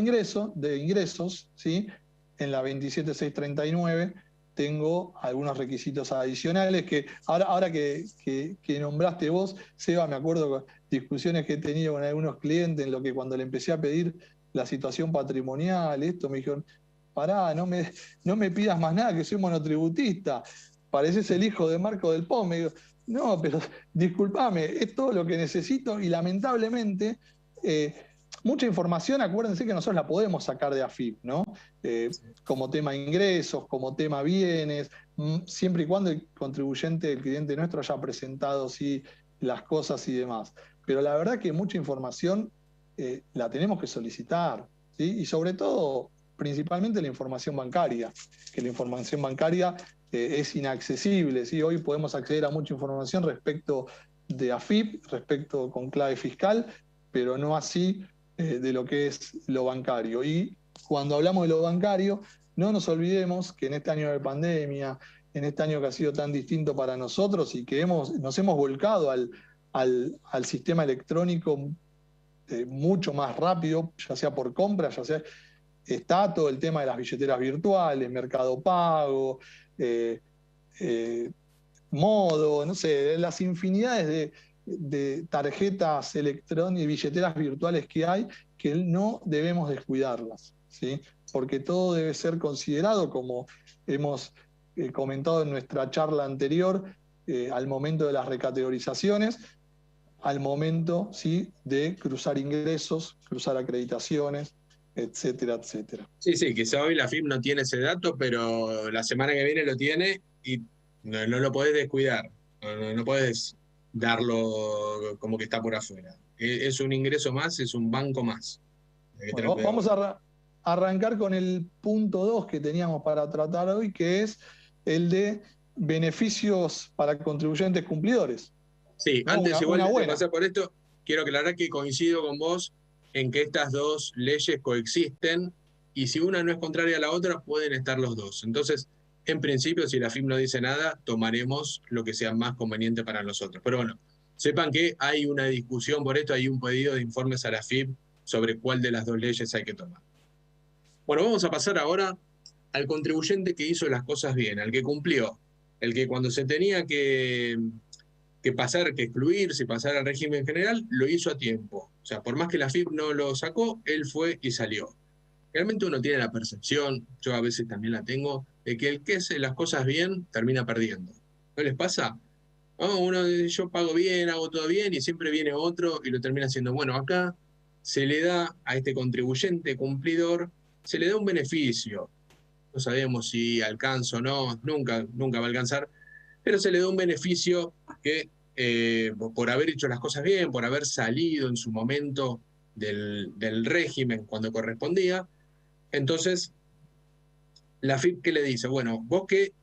ingresos, ¿sí? En la 27639 tengo algunos requisitos adicionales que ahora que nombraste vos, Seba, me acuerdo de discusiones que he tenido con algunos clientes en lo que cuando le empecé a pedir la situación patrimonial, esto, me dijeron, pará, no me pidas más nada, que soy monotributista, pareces el hijo de Marco del Pom. Me digo, no, pero discúlpame, es todo lo que necesito y lamentablemente mucha información, acuérdense que nosotros la podemos sacar de AFIP, ¿no? Como tema ingresos, como tema bienes, siempre y cuando el contribuyente, el cliente nuestro, haya presentado sí las cosas y demás. Pero la verdad que mucha información la tenemos que solicitar, ¿sí? Y sobre todo, principalmente la información bancaria, que la información bancaria es inaccesible, ¿sí? Hoy podemos acceder a mucha información respecto de AFIP, respecto con clave fiscal, pero no así de lo que es lo bancario. Y cuando hablamos de lo bancario, no nos olvidemos que en este año de pandemia, en este año que ha sido tan distinto para nosotros y que nos hemos volcado al al sistema electrónico mucho más rápido, ya sea por compra, ya sea... Está todo el tema de las billeteras virtuales, Mercado Pago, Modo, no sé, las infinidades de tarjetas electrónicas y billeteras virtuales que hay, que no debemos descuidarlas, ¿sí? Porque todo debe ser considerado, como hemos comentado en nuestra charla anterior, al momento de las recategorizaciones, al momento, ¿sí?, de cruzar ingresos, cruzar acreditaciones, etcétera, etcétera. Sí, sí, quizá hoy la AFIP no tiene ese dato, pero la semana que viene lo tiene y no lo podés descuidar. No podés darlo como que está por afuera. Es un ingreso más, es un banco más. Bueno, vamos a arrancar con el punto 2 que teníamos para tratar hoy, que es el de beneficios para contribuyentes cumplidores. Sí, ¿no? antes igual de pasar buena. por esto, quiero aclarar que coincido con vos en que estas dos leyes coexisten y si una no es contraria a la otra, pueden estar los dos. Entonces, en principio, si la AFIP no dice nada, tomaremos lo que sea más conveniente para nosotros. Pero bueno, sepan que hay una discusión por esto, hay un pedido de informes a la AFIP sobre cuál de las dos leyes hay que tomar. Bueno, vamos a pasar ahora al contribuyente que hizo las cosas bien, al que cumplió, el que cuando se tenía que excluirse y pasar al régimen general, lo hizo a tiempo. O sea, por más que la AFIP no lo sacó, él fue y salió. Realmente uno tiene la percepción, yo a veces también la tengo, de que el que hace las cosas bien termina perdiendo. ¿No les pasa? Oh, yo pago bien, hago todo bien y siempre viene otro y lo termina haciendo. Bueno, acá se le da a este contribuyente cumplidor, se le da un beneficio. No sabemos si alcanza o no, nunca va a alcanzar, pero se le da un beneficio que por haber hecho las cosas bien, por haber salido en su momento del régimen cuando correspondía. Entonces, la AFIP, ¿qué le dice? Bueno, vos que,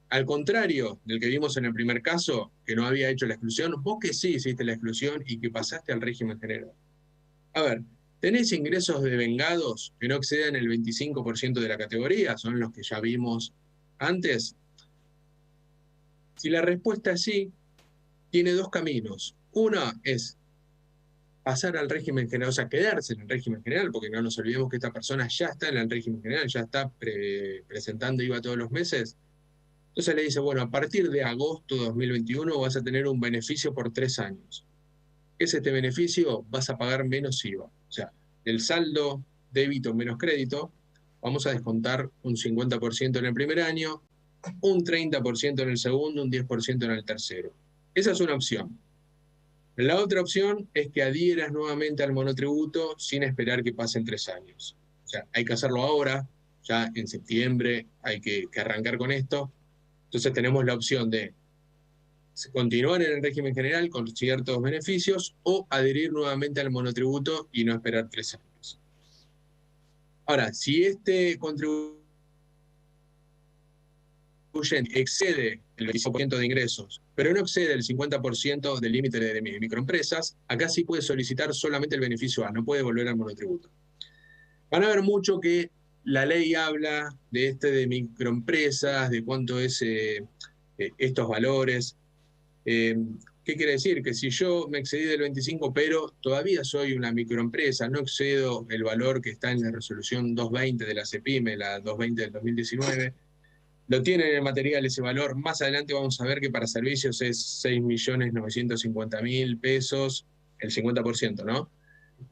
al contrario del que vimos en el primer caso, que no había hecho la exclusión, vos que sí hiciste la exclusión y que pasaste al régimen general. A ver, ¿tenés ingresos devengados que no excedan el 25% de la categoría? Son los que ya vimos antes. Si la respuesta es sí, tiene dos caminos. Una es pasar al régimen general, o sea, quedarse en el régimen general, porque no nos olvidemos que esta persona ya está en el régimen general, ya está presentando IVA todos los meses. Entonces le dice, bueno, a partir de agosto de 2021 vas a tener un beneficio por 3 años. ¿Qué es este beneficio? Vas a pagar menos IVA. O sea, del saldo débito menos crédito, vamos a descontar un 50% en el primer año, un 30% en el segundo, un 10% en el tercero. Esa es una opción. La otra opción es que adhieras nuevamente al monotributo sin esperar que pasen 3 años. O sea, hay que hacerlo ahora, ya en septiembre hay que arrancar con esto. Entonces tenemos la opción de continuar en el régimen general con ciertos beneficios o adherir nuevamente al monotributo y no esperar 3 años. Ahora, si este contribuyente excede el 25% de ingresos, pero no excede el 50% del límite de microempresas, acá sí puede solicitar solamente el beneficio A, no puede volver al monotributo. Van a ver mucho que la ley habla de microempresas, de cuánto es estos valores. ¿Qué quiere decir? Que si yo me excedí del 25, pero todavía soy una microempresa, no excedo el valor que está en la resolución 220 de la CEPIME, la 220 del 2019, lo tienen en el material ese valor. Más adelante vamos a ver que para servicios es 6.950.000 pesos, el 50%, ¿no?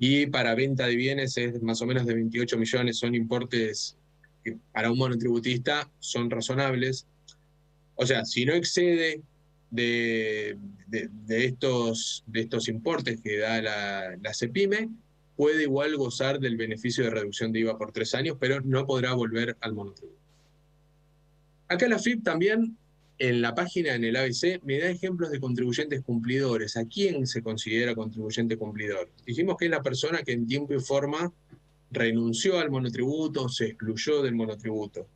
Y para venta de bienes es más o menos de 28 millones, son importes que para un monotributista son razonables. O sea, si no excede de estos importes que da la CEPIME, puede igual gozar del beneficio de reducción de IVA por 3 años, pero no podrá volver al monotributo. Acá la AFIP también, en la página, en el ABC, me da ejemplos de contribuyentes cumplidores. ¿A quién se considera contribuyente cumplidor? Dijimos que es la persona que en tiempo y forma renunció al monotributo, se excluyó del monotributo.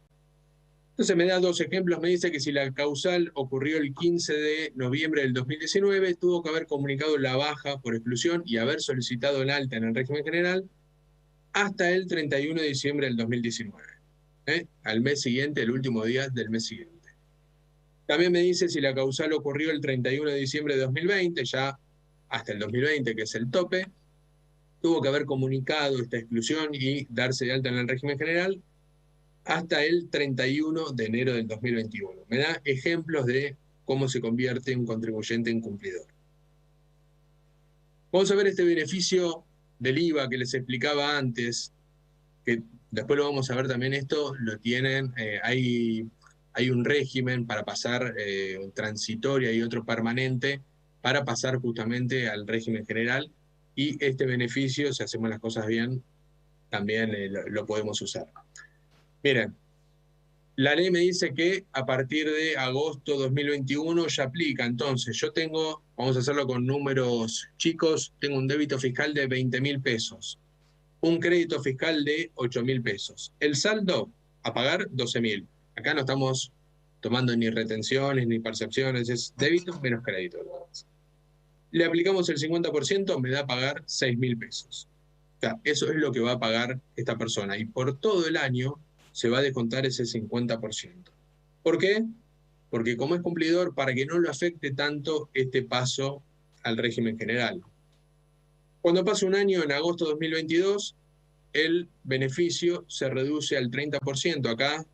Entonces me da 2 ejemplos. Me dice que si la causal ocurrió el 15 de noviembre del 2019, tuvo que haber comunicado la baja por exclusión y haber solicitado el alta en el régimen general hasta el 31 de diciembre del 2019. Al mes siguiente, el último día del mes siguiente. También me dice si la causal ocurrió el 31 de diciembre de 2020, ya hasta el 2020, que es el tope, tuvo que haber comunicado esta exclusión y darse de alta en el régimen general hasta el 31 de enero del 2021. Me da ejemplos de cómo se convierte un contribuyente en cumplidor. Vamos a ver este beneficio del IVA que les explicaba antes, que después lo vamos a ver también esto, lo tienen, hay un régimen para pasar transitoria y otro permanente para pasar justamente al régimen general, y este beneficio, si hacemos las cosas bien, también lo podemos usar. Miren, la ley me dice que a partir de agosto 2021 ya aplica. Entonces, yo tengo, vamos a hacerlo con números chicos, tengo un débito fiscal de 20.000 pesos, un crédito fiscal de 8.000 pesos. El saldo a pagar, 12.000. Acá no estamos tomando ni retenciones ni percepciones, es débito menos crédito. Le aplicamos el 50%, me da a pagar 6.000 pesos. O sea, eso es lo que va a pagar esta persona. Y por todo el año se va a descontar ese 50%. ¿Por qué? Porque como es cumplidor, para que no lo afecte tanto este paso al régimen general. Cuando pasa un año, en agosto de 2022, el beneficio se reduce al 30%. Acá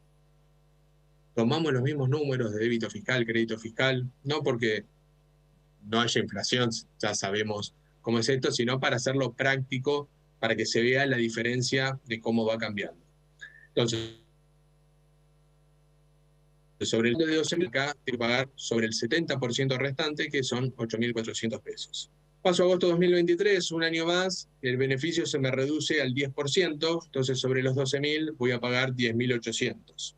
tomamos los mismos números de débito fiscal, crédito fiscal, no porque no haya inflación, ya sabemos cómo es esto, sino para hacerlo práctico, para que se vea la diferencia de cómo va cambiando. Entonces, sobre el de 12.000, acá tengo que pagar sobre el 70% restante, que son 8.400 pesos. Paso a agosto de 2023, un año más, el beneficio se me reduce al 10%, entonces sobre los 12.000 voy a pagar 10.800.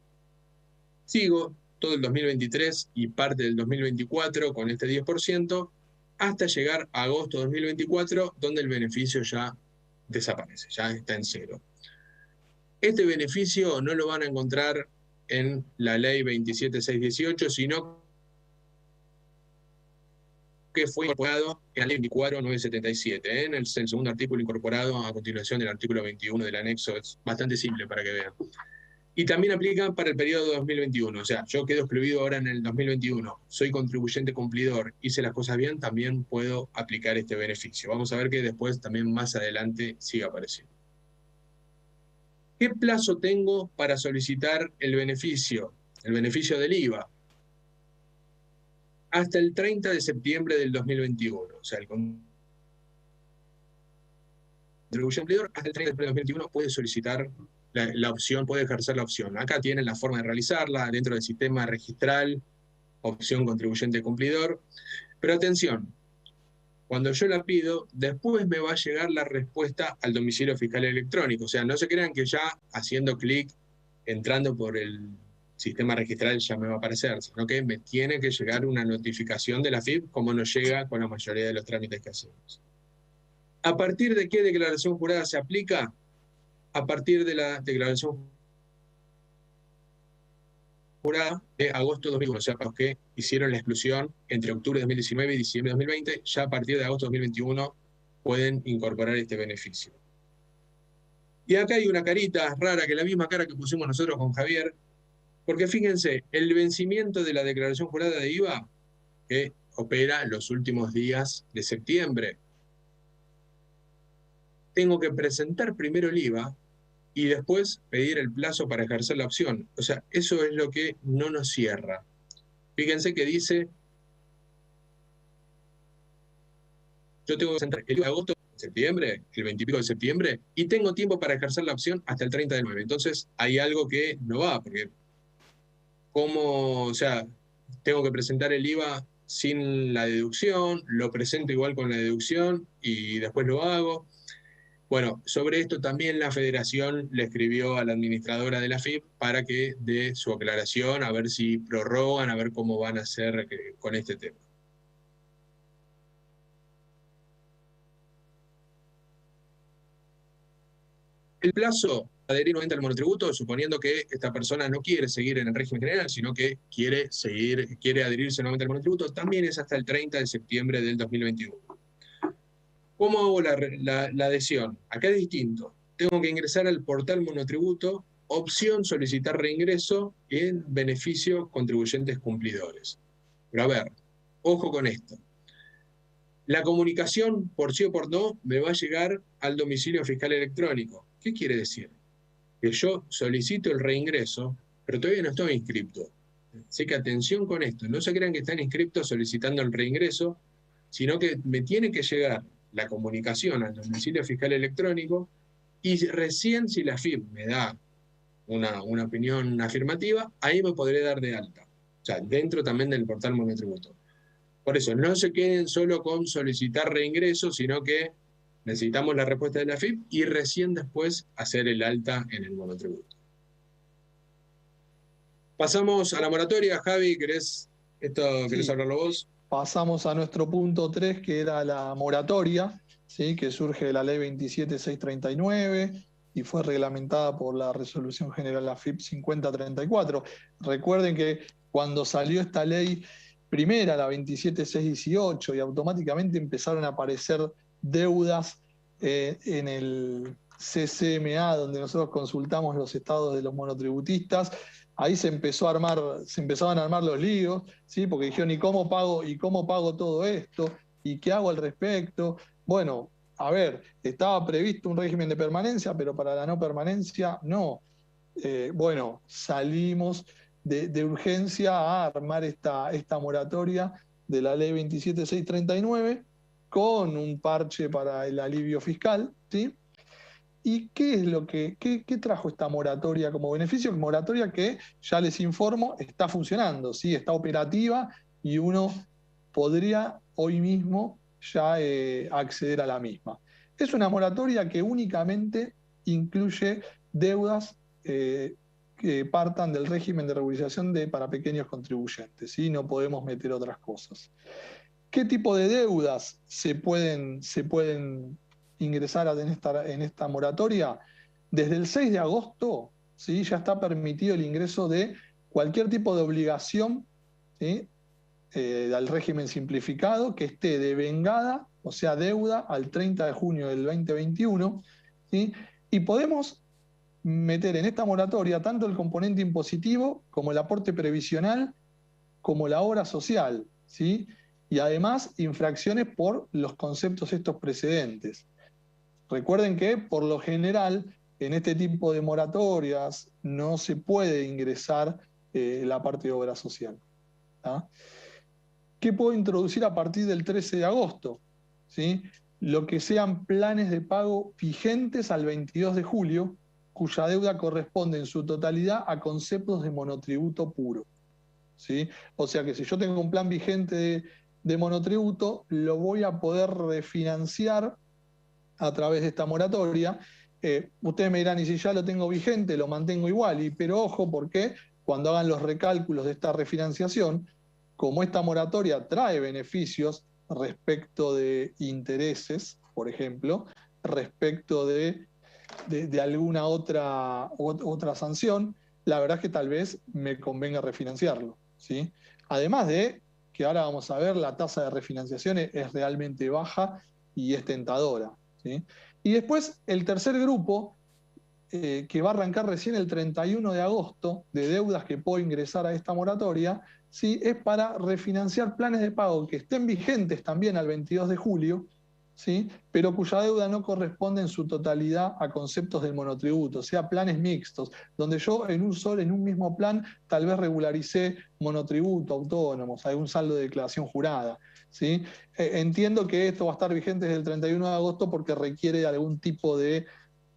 Sigo todo el 2023 y parte del 2024 con este 10%, hasta llegar a agosto de 2024, donde el beneficio ya desaparece, ya está en cero. Este beneficio no lo van a encontrar en la ley 27618, sino que fue incorporado en la ley 24977, en el segundo artículo incorporado a continuación del artículo 21 del anexo. Es bastante simple para que vean. Y también aplica para el periodo 2021, o sea, yo quedo excluido ahora en el 2021, soy contribuyente cumplidor, hice las cosas bien, también puedo aplicar este beneficio. Vamos a ver que después también más adelante sigue apareciendo. ¿Qué plazo tengo para solicitar el beneficio del IVA? Hasta el 30 de septiembre del 2021. O sea, el contribuyente cumplidor hasta el 30 de septiembre del 2021 puede solicitar la opción, puede ejercer la opción. Acá tienen la forma de realizarla dentro del sistema registral, opción contribuyente cumplidor. Pero atención, cuando yo la pido, después me va a llegar la respuesta al domicilio fiscal electrónico. O sea, no se crean que ya haciendo clic, entrando por el sistema registral ya me va a aparecer, sino que me tiene que llegar una notificación de la AFIP, como nos llega con la mayoría de los trámites que hacemos. ¿A partir de qué declaración jurada se aplica? A partir de la declaración jurada de agosto de 2021, o sea, para los que hicieron la exclusión entre octubre de 2019 y diciembre de 2020, ya a partir de agosto de 2021 pueden incorporar este beneficio. Y acá hay una carita rara, que es la misma cara que pusimos nosotros con Javier, porque fíjense, el vencimiento de la declaración jurada de IVA, que opera los últimos días de septiembre, tengo que presentar primero el IVA y después pedir el plazo para ejercer la opción. O sea, eso es lo que no nos cierra. Fíjense que dice, yo tengo que presentar el IVA de agosto, septiembre, el 20 y pico de septiembre, y tengo tiempo para ejercer la opción hasta el 30 de 9. Entonces, hay algo que no va, porque o sea, tengo que presentar el IVA sin la deducción, lo presento igual con la deducción y después lo hago. Bueno, sobre esto también la Federación le escribió a la administradora de la AFIP para que dé su aclaración, a ver si prorrogan, a ver cómo van a hacer con este tema. El plazo de adherir nuevamente al monotributo, suponiendo que esta persona no quiere seguir en el régimen general, sino que quiere adherirse nuevamente al monotributo, también es hasta el 30 de septiembre del 2021. ¿Cómo hago la adhesión? Acá es distinto. Tengo que ingresar al portal monotributo, opción solicitar reingreso en beneficio contribuyentes cumplidores. Pero a ver, ojo con esto. La comunicación, por sí o por no, me va a llegar al domicilio fiscal electrónico. ¿Qué quiere decir? Que yo solicito el reingreso, pero todavía no estoy inscripto. Así que atención con esto, no se crean que están inscriptos solicitando el reingreso, sino que me tiene que llegar la comunicación al domicilio fiscal electrónico y recién si la AFIP me da una opinión afirmativa, ahí me podré dar de alta. O sea, dentro también del portal monotributo. Por eso, no se queden solo con solicitar reingreso, sino que necesitamos la respuesta de la AFIP y recién después hacer el alta en el monotributo. Pasamos a la moratoria. Javi, ¿querés hablarlo vos? Pasamos a nuestro punto 3, que era la moratoria, ¿sí? Que surge de la ley 27639 y fue reglamentada por la Resolución General AFIP 5034. Recuerden que cuando salió esta ley primera, la 27618, y automáticamente empezaron a aparecer deudas en el CCMA, donde nosotros consultamos los estados de los monotributistas, ahí se empezaban a armar los líos, ¿sí? Porque dijeron, ¿y cómo pago todo esto? ¿Y qué hago al respecto? Bueno, a ver, estaba previsto un régimen de permanencia, pero para la no permanencia no. Bueno, salimos de urgencia a armar esta moratoria de la ley 27639 con un parche para el alivio fiscal, ¿sí? ¿Y qué es lo qué trajo esta moratoria como beneficio? Moratoria que, ya les informo, está funcionando, ¿sí? Está operativa y uno podría hoy mismo ya acceder a la misma. Es una moratoria que únicamente incluye deudas que partan del régimen de regularización para pequeños contribuyentes, ¿sí? No podemos meter otras cosas. ¿Qué tipo de deudas se pueden ingresar en esta moratoria? Desde el 6 de agosto, ¿sí? Ya está permitido el ingreso de cualquier tipo de obligación, ¿sí? Al régimen simplificado que esté devengada, o sea, deuda, al 30 de junio del 2021, ¿sí? Y podemos meter en esta moratoria tanto el componente impositivo como el aporte previsional, como la obra social, ¿sí? Y además infracciones por los conceptos estos precedentes. Recuerden que, por lo general, en este tipo de moratorias no se puede ingresar la parte de obra social. ¿Ah? ¿Qué puedo introducir a partir del 13 de agosto? ¿Sí? Lo que sean planes de pago vigentes al 22 de julio, cuya deuda corresponde en su totalidad a conceptos de monotributo puro. ¿Sí? O sea que si yo tengo un plan vigente de monotributo, lo voy a poder refinanciar a través de esta moratoria. Ustedes me dirán, y si ya lo tengo vigente, lo mantengo igual. Pero ojo, porque cuando hagan los recálculos de esta refinanciación, como esta moratoria trae beneficios respecto de intereses, por ejemplo, respecto de alguna otra sanción, la verdad es que tal vez me convenga refinanciarlo, ¿sí? Además de que ahora vamos a ver, la tasa de refinanciación es realmente baja y es tentadora, ¿sí? Y después el tercer grupo, que va a arrancar recién el 31 de agosto, de deudas que puedo ingresar a esta moratoria, ¿sí? Es para refinanciar planes de pago que estén vigentes también al 22 de julio, ¿sí? Pero cuya deuda no corresponde en su totalidad a conceptos del monotributo, o sea, planes mixtos, donde yo en un mismo plan tal vez regularicé monotributo, autónomos, algún saldo de declaración jurada, ¿sí? Entiendo que esto va a estar vigente desde el 31 de agosto porque requiere algún tipo de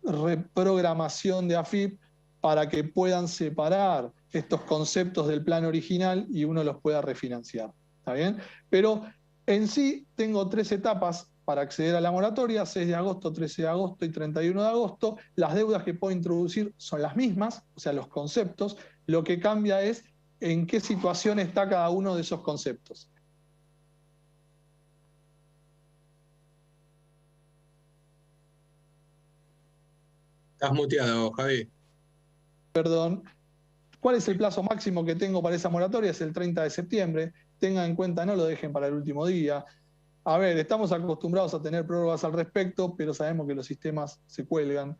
reprogramación de AFIP para que puedan separar estos conceptos del plan original y uno los pueda refinanciar, ¿está bien? Pero en sí tengo 3 etapas para acceder a la moratoria: 6 de agosto, 13 de agosto y 31 de agosto. Las deudas que puedo introducir son las mismas, o sea, los conceptos. Lo que cambia es en qué situación está cada uno de esos conceptos. Estás muteado, Javi. Perdón. ¿Cuál es el plazo máximo que tengo para esa moratoria? Es el 30 de septiembre. Tengan en cuenta, no lo dejen para el último día. A ver, estamos acostumbrados a tener prórrogas al respecto, pero sabemos que los sistemas se cuelgan,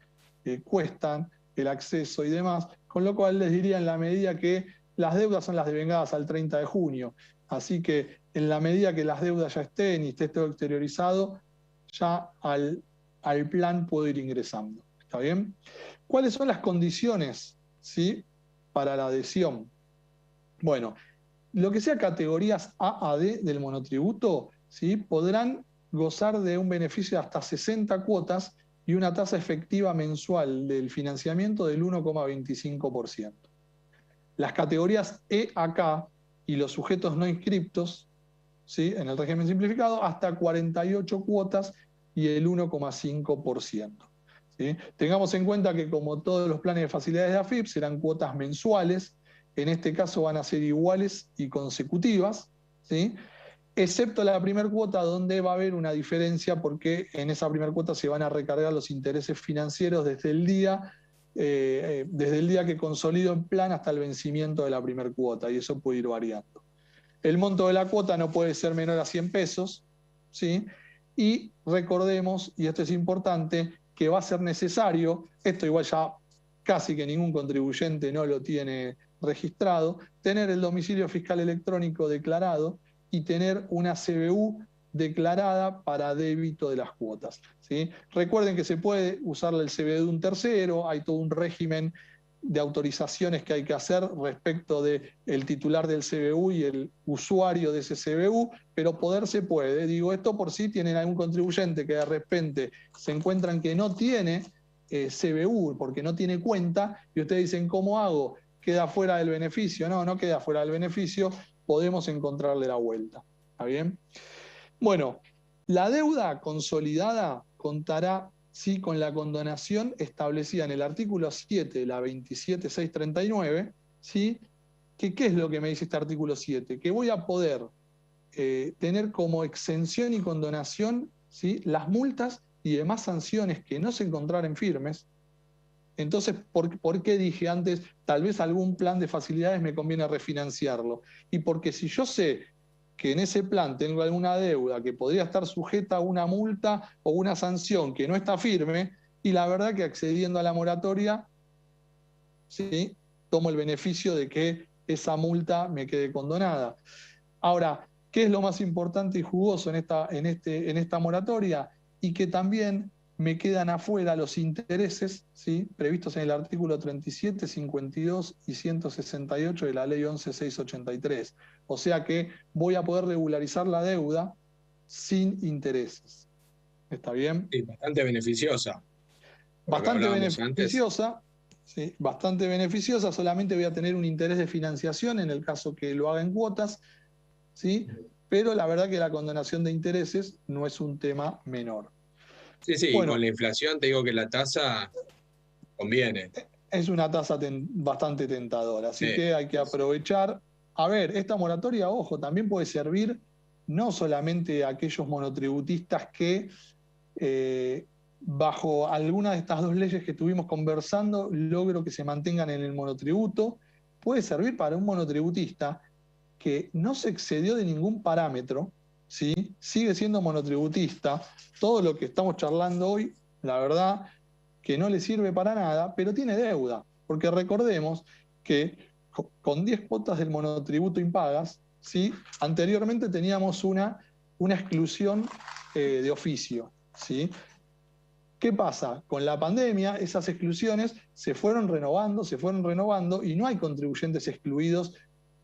cuestan el acceso y demás, con lo cual les diría, en la medida que las deudas son las devengadas al 30 de junio. Así que en la medida que las deudas ya estén y esté todo exteriorizado, ya al plan puedo ir ingresando. ¿Está bien? ¿Cuáles son las condiciones, ¿sí?, para la adhesión? Bueno, lo que sea categorías A a D del monotributo, ¿sí?, podrán gozar de un beneficio de hasta 60 cuotas y una tasa efectiva mensual del financiamiento del 1,25%. Las categorías E a K y los sujetos no inscriptos, ¿sí?, en el régimen simplificado, hasta 48 cuotas y el 1,5%. ¿Sí? Tengamos en cuenta que, como todos los planes de facilidades de AFIP, serán cuotas mensuales. En este caso van a ser iguales y consecutivas, ¿sí?, excepto la primera cuota, donde va a haber una diferencia, porque en esa primera cuota se van a recargar los intereses financieros desde el día que consolido el plan hasta el vencimiento de la primera cuota, y eso puede ir variando. El monto de la cuota no puede ser menor a 100 pesos, ¿sí? Y recordemos, y esto es importante, que va a ser necesario, esto igual ya casi que ningún contribuyente no lo tiene registrado, tener el domicilio fiscal electrónico declarado y tener una CBU declarada para débito de las cuotas, ¿sí? Recuerden que se puede usar el CBU de un tercero, hay todo un régimen de autorizaciones que hay que hacer respecto del titular del CBU y el usuario de ese CBU, pero poder se puede. Digo esto por si tienen algún contribuyente que de repente se encuentran que no tiene CBU porque no tiene cuenta, y ustedes dicen, ¿cómo hago? ¿Queda fuera del beneficio? No, no queda fuera del beneficio, podemos encontrarle la vuelta. ¿Está bien? Bueno, la deuda consolidada contará, sí, con la condonación establecida en el artículo 7 de la 27639, ¿sí? ¿Qué es lo que me dice este artículo 7? Que voy a poder tener como exención y condonación, ¿sí?, las multas y demás sanciones que no se encontraren firmes. Entonces, ¿por qué dije antes, tal vez algún plan de facilidades me conviene refinanciarlo? Y porque si yo sé que en ese plan tengo alguna deuda que podría estar sujeta a una multa o una sanción que no está firme, y la verdad que accediendo a la moratoria, ¿sí?, tomo el beneficio de que esa multa me quede condonada. Ahora, ¿qué es lo más importante y jugoso en esta moratoria? Y que también me quedan afuera los intereses, ¿sí?, previstos en el artículo 37, 52 y 168 de la ley 11.683. O sea que voy a poder regularizar la deuda sin intereses. ¿Está bien? Sí, bastante beneficiosa. Bastante beneficiosa, ¿sí?, bastante beneficiosa. Solamente voy a tener un interés de financiación en el caso que lo haga en cuotas, ¿sí? Pero la verdad que la condonación de intereses no es un tema menor. Sí, sí, bueno, y con la inflación te digo que la tasa conviene. Es una tasa bastante tentadora, así que hay que aprovechar. A ver, esta moratoria, ojo, también puede servir no solamente a aquellos monotributistas que bajo alguna de estas dos leyes que estuvimos conversando logro que se mantengan en el monotributo, puede servir para un monotributista que no se excedió de ningún parámetro, ¿sí?, sigue siendo monotributista. Todo lo que estamos charlando hoy, la verdad que no le sirve para nada, pero tiene deuda, porque recordemos que con 10 cuotas del monotributo impagas, ¿sí?, anteriormente teníamos una exclusión de oficio, ¿sí? ¿Qué pasa? Con la pandemia esas exclusiones se fueron renovando y no hay contribuyentes excluidos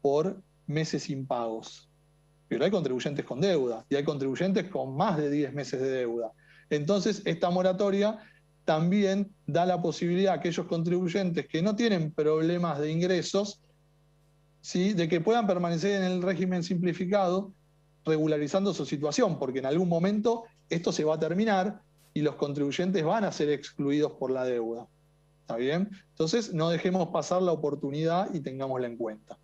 por meses impagos. Pero hay contribuyentes con deuda y hay contribuyentes con más de 10 meses de deuda. Entonces, esta moratoria también da la posibilidad a aquellos contribuyentes que no tienen problemas de ingresos, ¿sí?, de que puedan permanecer en el régimen simplificado regularizando su situación, porque en algún momento esto se va a terminar y los contribuyentes van a ser excluidos por la deuda. ¿Está bien? Entonces, no dejemos pasar la oportunidad y tengámosla en cuenta.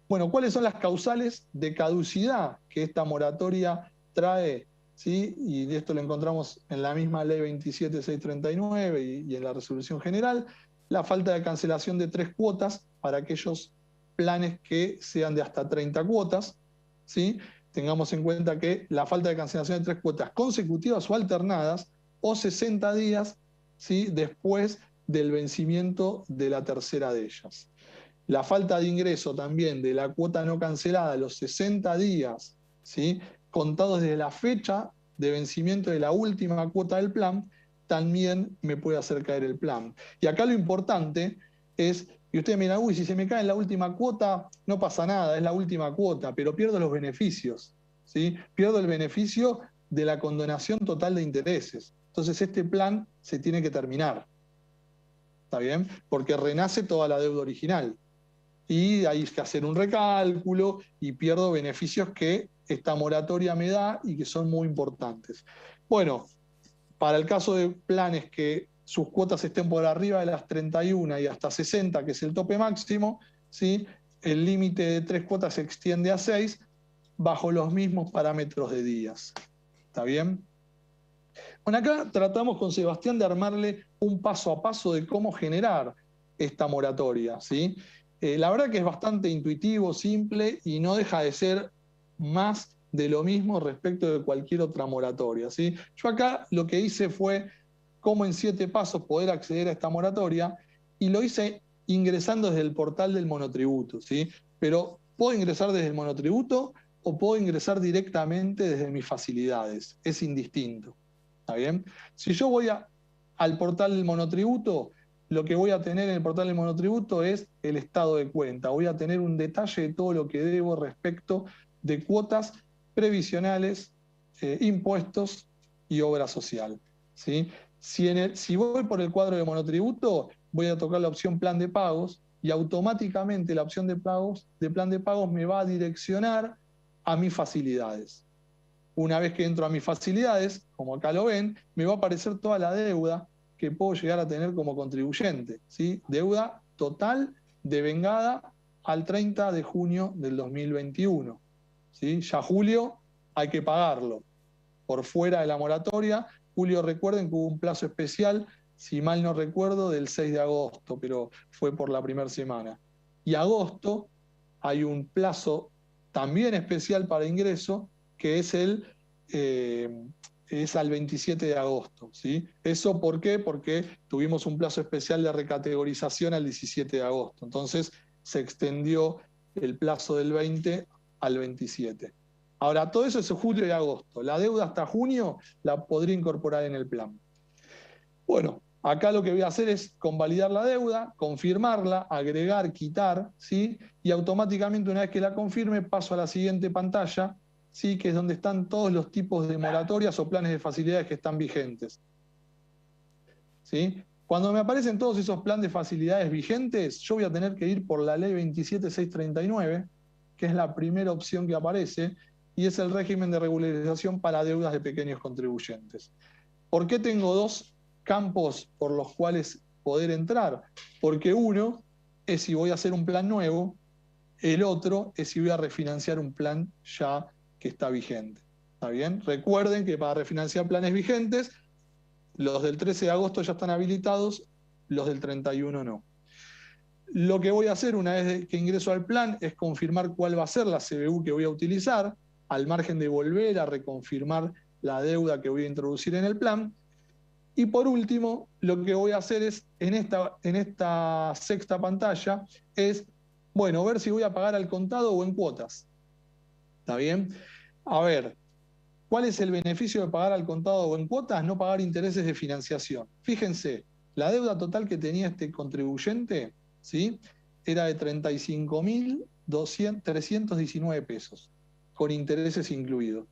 Bueno, ¿cuáles son las causales de caducidad que esta moratoria trae? ¿Sí? Y esto lo encontramos en la misma ley 27639 y en la resolución general. La falta de cancelación de 3 cuotas para aquellos planes que sean de hasta 30 cuotas. ¿Sí? Tengamos en cuenta que la falta de cancelación de 3 cuotas consecutivas o alternadas o 60 días, ¿sí?, después del vencimiento de la tercera de ellas. la falta de ingreso también de la cuota no cancelada a los 60 días, ¿sí?, contados desde la fecha de vencimiento de la última cuota del plan, también me puede hacer caer el plan. Y acá lo importante es, y ustedes miran, uy, si se me cae en la última cuota, no pasa nada, es la última cuota, pero pierdo los beneficios, ¿sí? Pierdo el beneficio de la condonación total de intereses. Entonces este plan se tiene que terminar, ¿está bien? Porque renace toda la deuda original. Y hay que hacer un recálculo y pierdo beneficios que esta moratoria me da y que son muy importantes. Bueno, para el caso de planes que sus cuotas estén por arriba de las 31 y hasta 60, que es el tope máximo, ¿sí?, el límite de 3 cuotas se extiende a 6 bajo los mismos parámetros de días. ¿Está bien? Bueno, acá tratamos con Sebastián de armarle un paso a paso de cómo generar esta moratoria, ¿sí? La verdad que es bastante intuitivo, simple y no deja de ser más de lo mismo respecto de cualquier otra moratoria, ¿sí? Yo acá lo que hice fue cómo en 7 pasos poder acceder a esta moratoria y lo hice ingresando desde el portal del monotributo, ¿sí? Pero puedo ingresar desde el monotributo o puedo ingresar directamente desde mis facilidades, es indistinto, ¿está bien? Si yo voy al portal del monotributo, lo que voy a tener en el portal del monotributo es el estado de cuenta. Voy a tener un detalle de todo lo que debo respecto de cuotas previsionales, impuestos y obra social, ¿sí? Si voy por el cuadro de monotributo, voy a tocar la opción plan de pagos y automáticamente la opción de plan de pagos me va a direccionar a mis facilidades. Una vez que entro a mis facilidades, como acá lo ven, me va a aparecer toda la deuda que puedo llegar a tener como contribuyente, ¿sí? Deuda total devengada al 30 de junio del 2021. ¿Sí? Ya julio hay que pagarlo. Por fuera de la moratoria, julio recuerden que hubo un plazo especial, si mal no recuerdo, del 6 de agosto, pero fue por la primera semana. Y agosto hay un plazo también especial para ingreso, que es es al 27 de agosto. ¿Sí? ¿Eso por qué? Porque tuvimos un plazo especial de recategorización al 17 de agosto. Entonces se extendió el plazo del 20 al 27. Ahora, todo eso es julio y agosto. La deuda hasta junio la podría incorporar en el plan. Bueno, acá lo que voy a hacer es convalidar la deuda, confirmarla, agregar, quitar, ¿sí? Y automáticamente una vez que la confirme paso a la siguiente pantalla, ¿sí?, que es donde están todos los tipos de moratorias o planes de facilidades que están vigentes. ¿Sí? Cuando me aparecen todos esos planes de facilidades vigentes, yo voy a tener que ir por la ley 27639, que es la primera opción que aparece, y es el régimen de regularización para deudas de pequeños contribuyentes. ¿Por qué tengo 2 campos por los cuales poder entrar? Porque uno es si voy a hacer un plan nuevo, el otro es si voy a refinanciar un plan ya que está vigente. ¿Está bien? Recuerden que para refinanciar planes vigentes, los del 13 de agosto ya están habilitados, los del 31 no. Lo que voy a hacer una vez que ingreso al plan es confirmar cuál va a ser la CBU que voy a utilizar, al margen de volver a reconfirmar la deuda que voy a introducir en el plan. Y por último, lo que voy a hacer es, en esta sexta pantalla, es, bueno, ver si voy a pagar al contado o en cuotas. ¿Está bien? A ver, ¿cuál es el beneficio de pagar al contado o en cuotas? No pagar intereses de financiación. Fíjense, la deuda total que tenía este contribuyente, ¿sí?, era de 35.319 pesos, con intereses incluidos.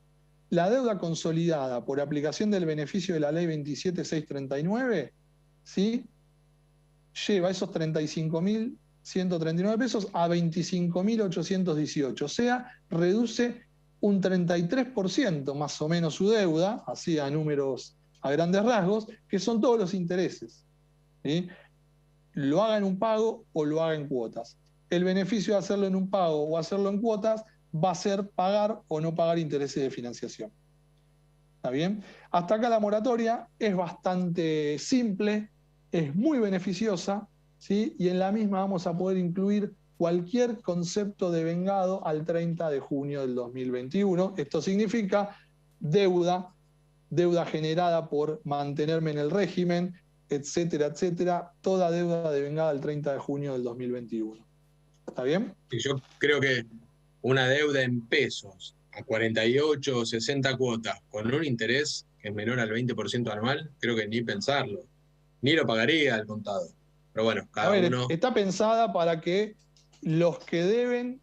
La deuda consolidada por aplicación del beneficio de la ley 27639, ¿sí?, lleva esos 35.139 pesos a 25.818, o sea, reduce un 33% más o menos su deuda, así a números, a grandes rasgos, que son todos los intereses, ¿sí? Lo haga en un pago o lo haga en cuotas. El beneficio de hacerlo en un pago o hacerlo en cuotas va a ser pagar o no pagar intereses de financiación. ¿Está bien? Hasta acá la moratoria es bastante simple, es muy beneficiosa, ¿sí? Y en la misma vamos a poder incluir cualquier concepto de vengado al 30 de junio del 2021. Esto significa deuda generada por mantenerme en el régimen, etcétera, etcétera, toda deuda devengada al 30 de junio del 2021. ¿Está bien? Y yo creo que una deuda en pesos a 48 o 60 cuotas con un interés que es menor al 20% anual, creo que ni pensarlo. Ni lo pagaría al contado. Pero bueno, A cada ver, uno... está pensada para que los que deben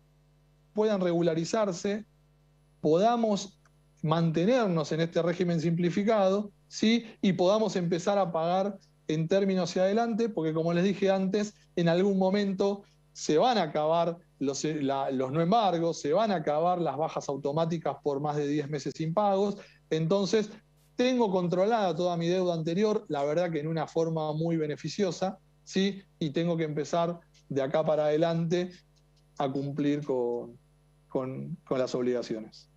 puedan regularizarse, podamos mantenernos en este régimen simplificado, ¿sí? Y podamos empezar a pagar en términos hacia adelante, porque como les dije antes, en algún momento se van a acabar los no embargos, se van a acabar las bajas automáticas por más de 10 meses sin pagos. Entonces, tengo controlada toda mi deuda anterior, la verdad que en una forma muy beneficiosa, ¿sí? Y tengo que empezar de acá para adelante a cumplir con las obligaciones.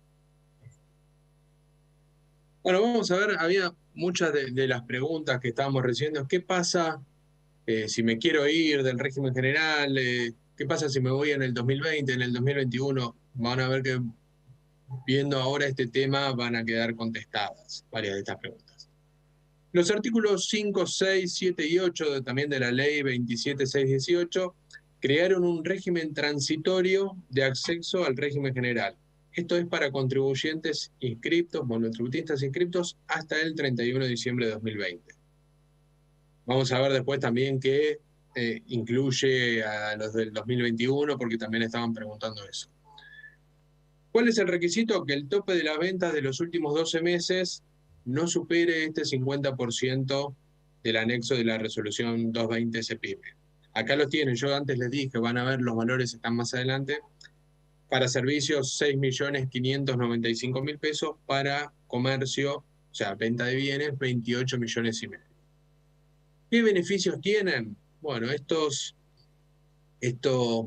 Bueno, vamos a ver, había muchas de las preguntas que estábamos recibiendo. ¿Qué pasa si me quiero ir del régimen general? ¿Qué pasa si me voy en el 2020, en el 2021? Van a ver que viendo ahora este tema van a quedar contestadas varias de estas preguntas. Los artículos 5, 6, 7 y 8 también de la ley 27618 crearon un régimen transitorio de acceso al régimen general. Esto es para contribuyentes inscriptos, monotributistas inscriptos, hasta el 31 de diciembre de 2020. Vamos a ver después también que incluye a los del 2021, porque también estaban preguntando eso. ¿Cuál es el requisito? Que el tope de las ventas de los últimos 12 meses no supere este 50% del anexo de la resolución 220 CPIME. Acá lo tienen, yo antes les dije, van a ver, los valores están más adelante. Para servicios, 6.595.000 pesos. Para comercio, o sea, venta de bienes, 28 millones y medio. ¿Qué beneficios tienen? Bueno, estos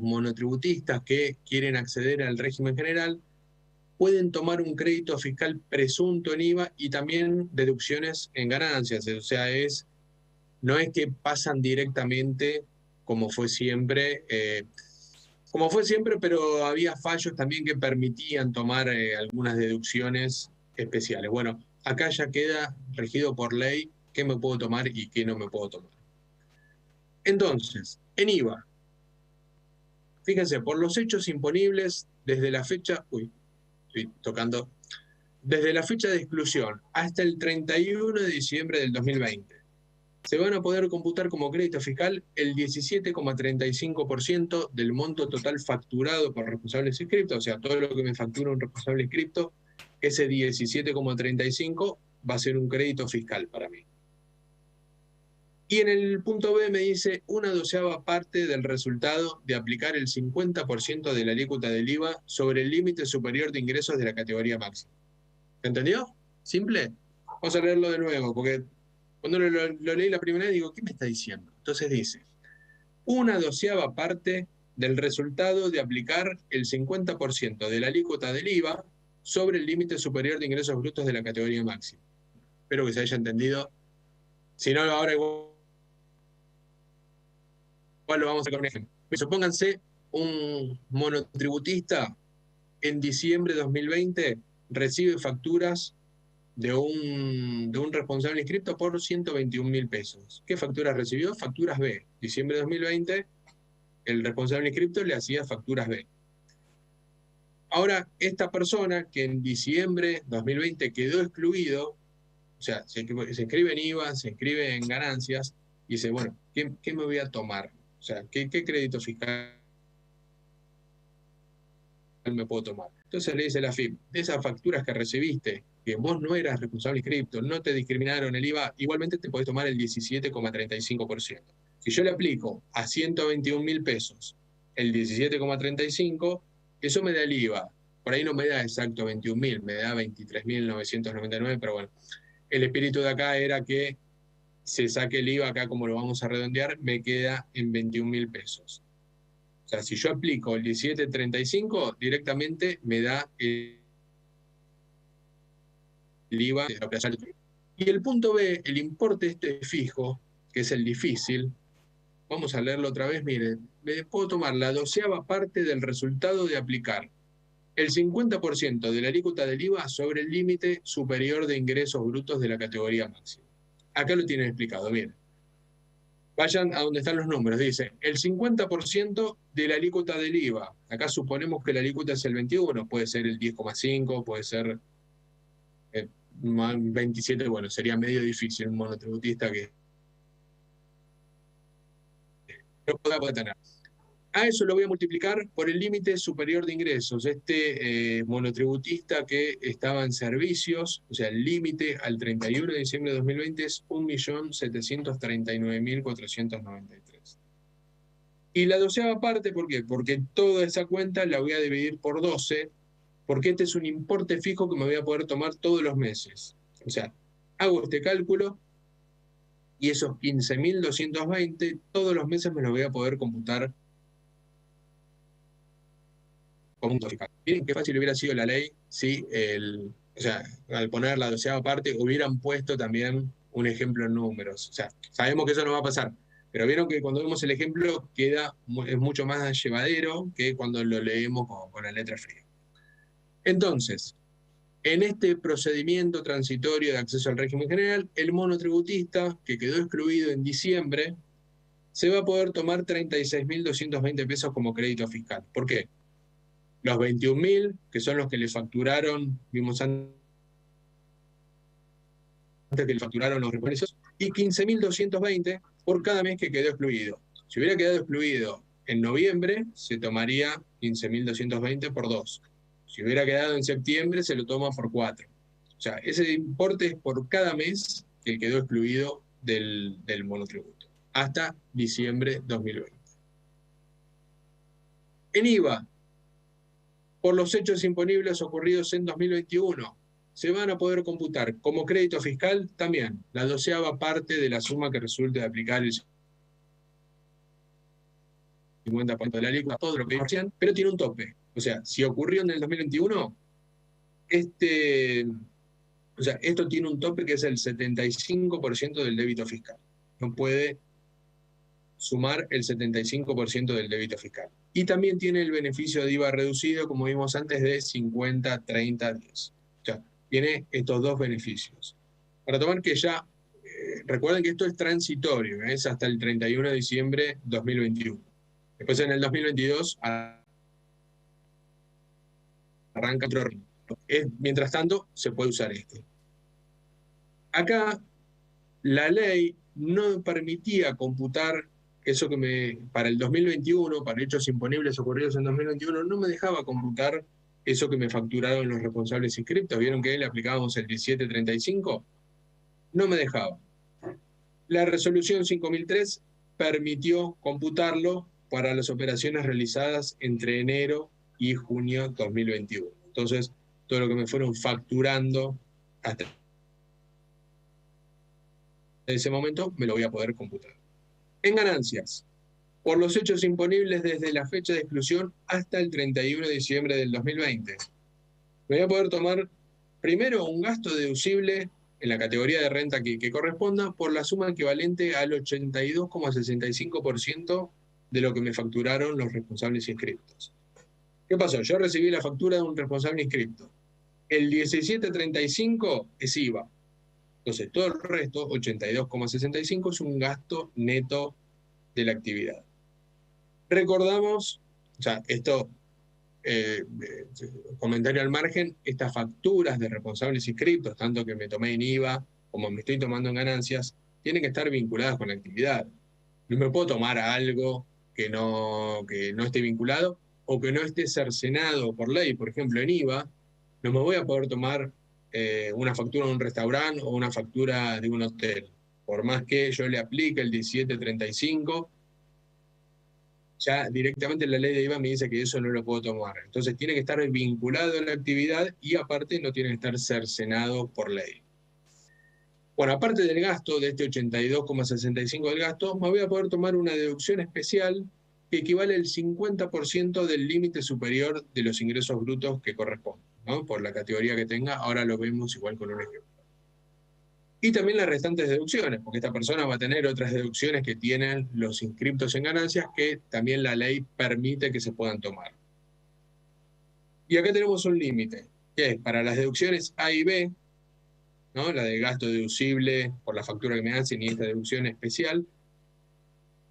monotributistas que quieren acceder al régimen general pueden tomar un crédito fiscal presunto en IVA y también deducciones en ganancias. O sea, no es que pasan directamente como fue siempre, pero había fallos también que permitían tomar algunas deducciones especiales. Bueno, acá ya queda regido por ley qué me puedo tomar y qué no me puedo tomar. Entonces, en IVA, fíjense, por los hechos imponibles desde la fecha... Desde la fecha de exclusión hasta el 31 de diciembre del 2020, se van a poder computar como crédito fiscal el 17,35% del monto total facturado por responsables inscriptos, o sea, todo lo que me factura un responsable inscripto, ese 17,35% va a ser un crédito fiscal para mí. Y en el punto B me dice 1/12 parte del resultado de aplicar el 50% de la alícuota del IVA sobre el límite superior de ingresos de la categoría máxima. ¿Entendió? ¿Simple? Vamos a leerlo de nuevo, porque cuando lo leí la primera vez digo, ¿qué me está diciendo? Entonces dice, 1/12 parte del resultado de aplicar el 50% de la alícuota del IVA sobre el límite superior de ingresos brutos de la categoría máxima. Espero que se haya entendido. Si no, ahora igual lo vamos a hacer con un ejemplo. Supónganse un monotributista en diciembre de 2020 recibe facturas de un responsable inscripto por 121.000 pesos. ¿Qué facturas recibió? Facturas B. Diciembre de 2020, el responsable inscripto le hacía facturas B. Ahora, esta persona que en diciembre de 2020 quedó excluido, o sea, se inscribe en IVA, se inscribe en ganancias, y dice, bueno, ¿qué me voy a tomar? O sea, ¿qué crédito fiscal me puedo tomar? Entonces le dice la AFIP, de esas facturas que recibiste, que vos no eras responsable inscripto, no te discriminaron el IVA, igualmente te podés tomar el 17,35%. Si yo le aplico a 121.000 pesos el 17,35%, eso me da el IVA. Por ahí no me da exacto 21.000, me da 23.999, pero bueno. El espíritu de acá era que se saque el IVA, acá como lo vamos a redondear, me queda en 21.000 pesos. O sea, si yo aplico el 17,35, directamente me da el IVA de la operación. Y el punto B, el importe este fijo, que es el difícil, vamos a leerlo otra vez, miren, me puedo tomar la 12ª parte del resultado de aplicar el 50% de la alícuota del IVA sobre el límite superior de ingresos brutos de la categoría máxima. Acá lo tienen explicado, miren. Vayan a donde están los números. Dice, el 50% de la alícuota del IVA. Acá suponemos que la alícuota es el 21, puede ser el 10,5, puede ser 27, bueno, sería medio difícil un monotributista que no pueda tener. A eso lo voy a multiplicar por el límite superior de ingresos. Este monotributista que estaba en servicios, o sea, el límite al 31 de diciembre de 2020 es 1.739.493. Y la 12ª parte, ¿por qué? Porque toda esa cuenta la voy a dividir por 12, porque este es un importe fijo que me voy a poder tomar todos los meses. O sea, hago este cálculo y esos 15.220 todos los meses me los voy a poder computar como un fiscal. Miren qué fácil hubiera sido la ley si, o sea, al poner la 12ª parte hubieran puesto también un ejemplo en números. O sea, sabemos que eso no va a pasar, pero vieron que cuando vemos el ejemplo es mucho más llevadero que cuando lo leemos con la letra fría. Entonces, en este procedimiento transitorio de acceso al régimen general, el monotributista que quedó excluido en diciembre se va a poder tomar 36.220 pesos como crédito fiscal. ¿Por qué? Los 21.000, que son los que le facturaron, vimos antes que le facturaron los represos, y 15.220 por cada mes que quedó excluido. Si hubiera quedado excluido en noviembre, se tomaría 15.220 por 2. Si hubiera quedado en septiembre, se lo toma por 4. O sea, ese importe es por cada mes que quedó excluido del monotributo, hasta diciembre 2020. En IVA, por los hechos imponibles ocurridos en 2021, se van a poder computar como crédito fiscal también la 12ª parte de la suma que resulte de aplicar el 50% de la alícuota, todo lo que decían, pero tiene un tope. O sea, si ocurrió en el 2021, esto tiene un tope que es el 75% del débito fiscal. No puede sumar el 75% del débito fiscal. Y también tiene el beneficio de IVA reducido, como vimos antes, de 50, 30, 10. O sea, tiene estos dos beneficios. Para tomar que ya, recuerden que esto es transitorio, es hasta el 31 de diciembre 2021. Después en el 2022 arranca otro ritmo. Mientras tanto, se puede usar este. Acá, la ley no permitía computar eso que para el 2021, para hechos imponibles ocurridos en 2021, no me dejaba computar eso que me facturaron los responsables inscriptos. ¿Vieron que le aplicábamos el 1735? No me dejaba. La resolución 5003 permitió computarlo para las operaciones realizadas entre enero y junio 2021. Entonces, todo lo que me fueron facturando hasta ese momento me lo voy a poder computar. En ganancias, por los hechos imponibles desde la fecha de exclusión hasta el 31 de diciembre del 2020. Me voy a poder tomar primero un gasto deducible en la categoría de renta que corresponda por la suma equivalente al 82,65% de lo que me facturaron los responsables inscriptos. ¿Qué pasó? Yo recibí la factura de un responsable inscripto. El 1735 es IVA. Entonces, todo el resto, 82,65, es un gasto neto de la actividad. Recordamos, o sea, esto, comentario al margen, estas facturas de responsables inscriptos, tanto que me tomé en IVA como me estoy tomando en ganancias, tienen que estar vinculadas con la actividad. No me puedo tomar algo que no esté vinculado o que no esté cercenado por ley. Por ejemplo, en IVA, no me voy a poder tomar una factura de un restaurante o una factura de un hotel. Por más que yo le aplique el 1735, ya directamente la ley de IVA me dice que eso no lo puedo tomar. Entonces tiene que estar vinculado a la actividad y aparte no tiene que estar cercenado por ley. Bueno, aparte del gasto, de este 82,65 del gasto, me voy a poder tomar una deducción especial que equivale al 50% del límite superior de los ingresos brutos que corresponden, ¿no? Por la categoría que tenga, ahora lo vemos igual con un ejemplo. Y también las restantes deducciones, porque esta persona va a tener otras deducciones que tienen los inscriptos en ganancias que también la ley permite que se puedan tomar. Y acá tenemos un límite, que es para las deducciones A y B, ¿no? La de gasto deducible por la factura que me hacen y esta deducción especial,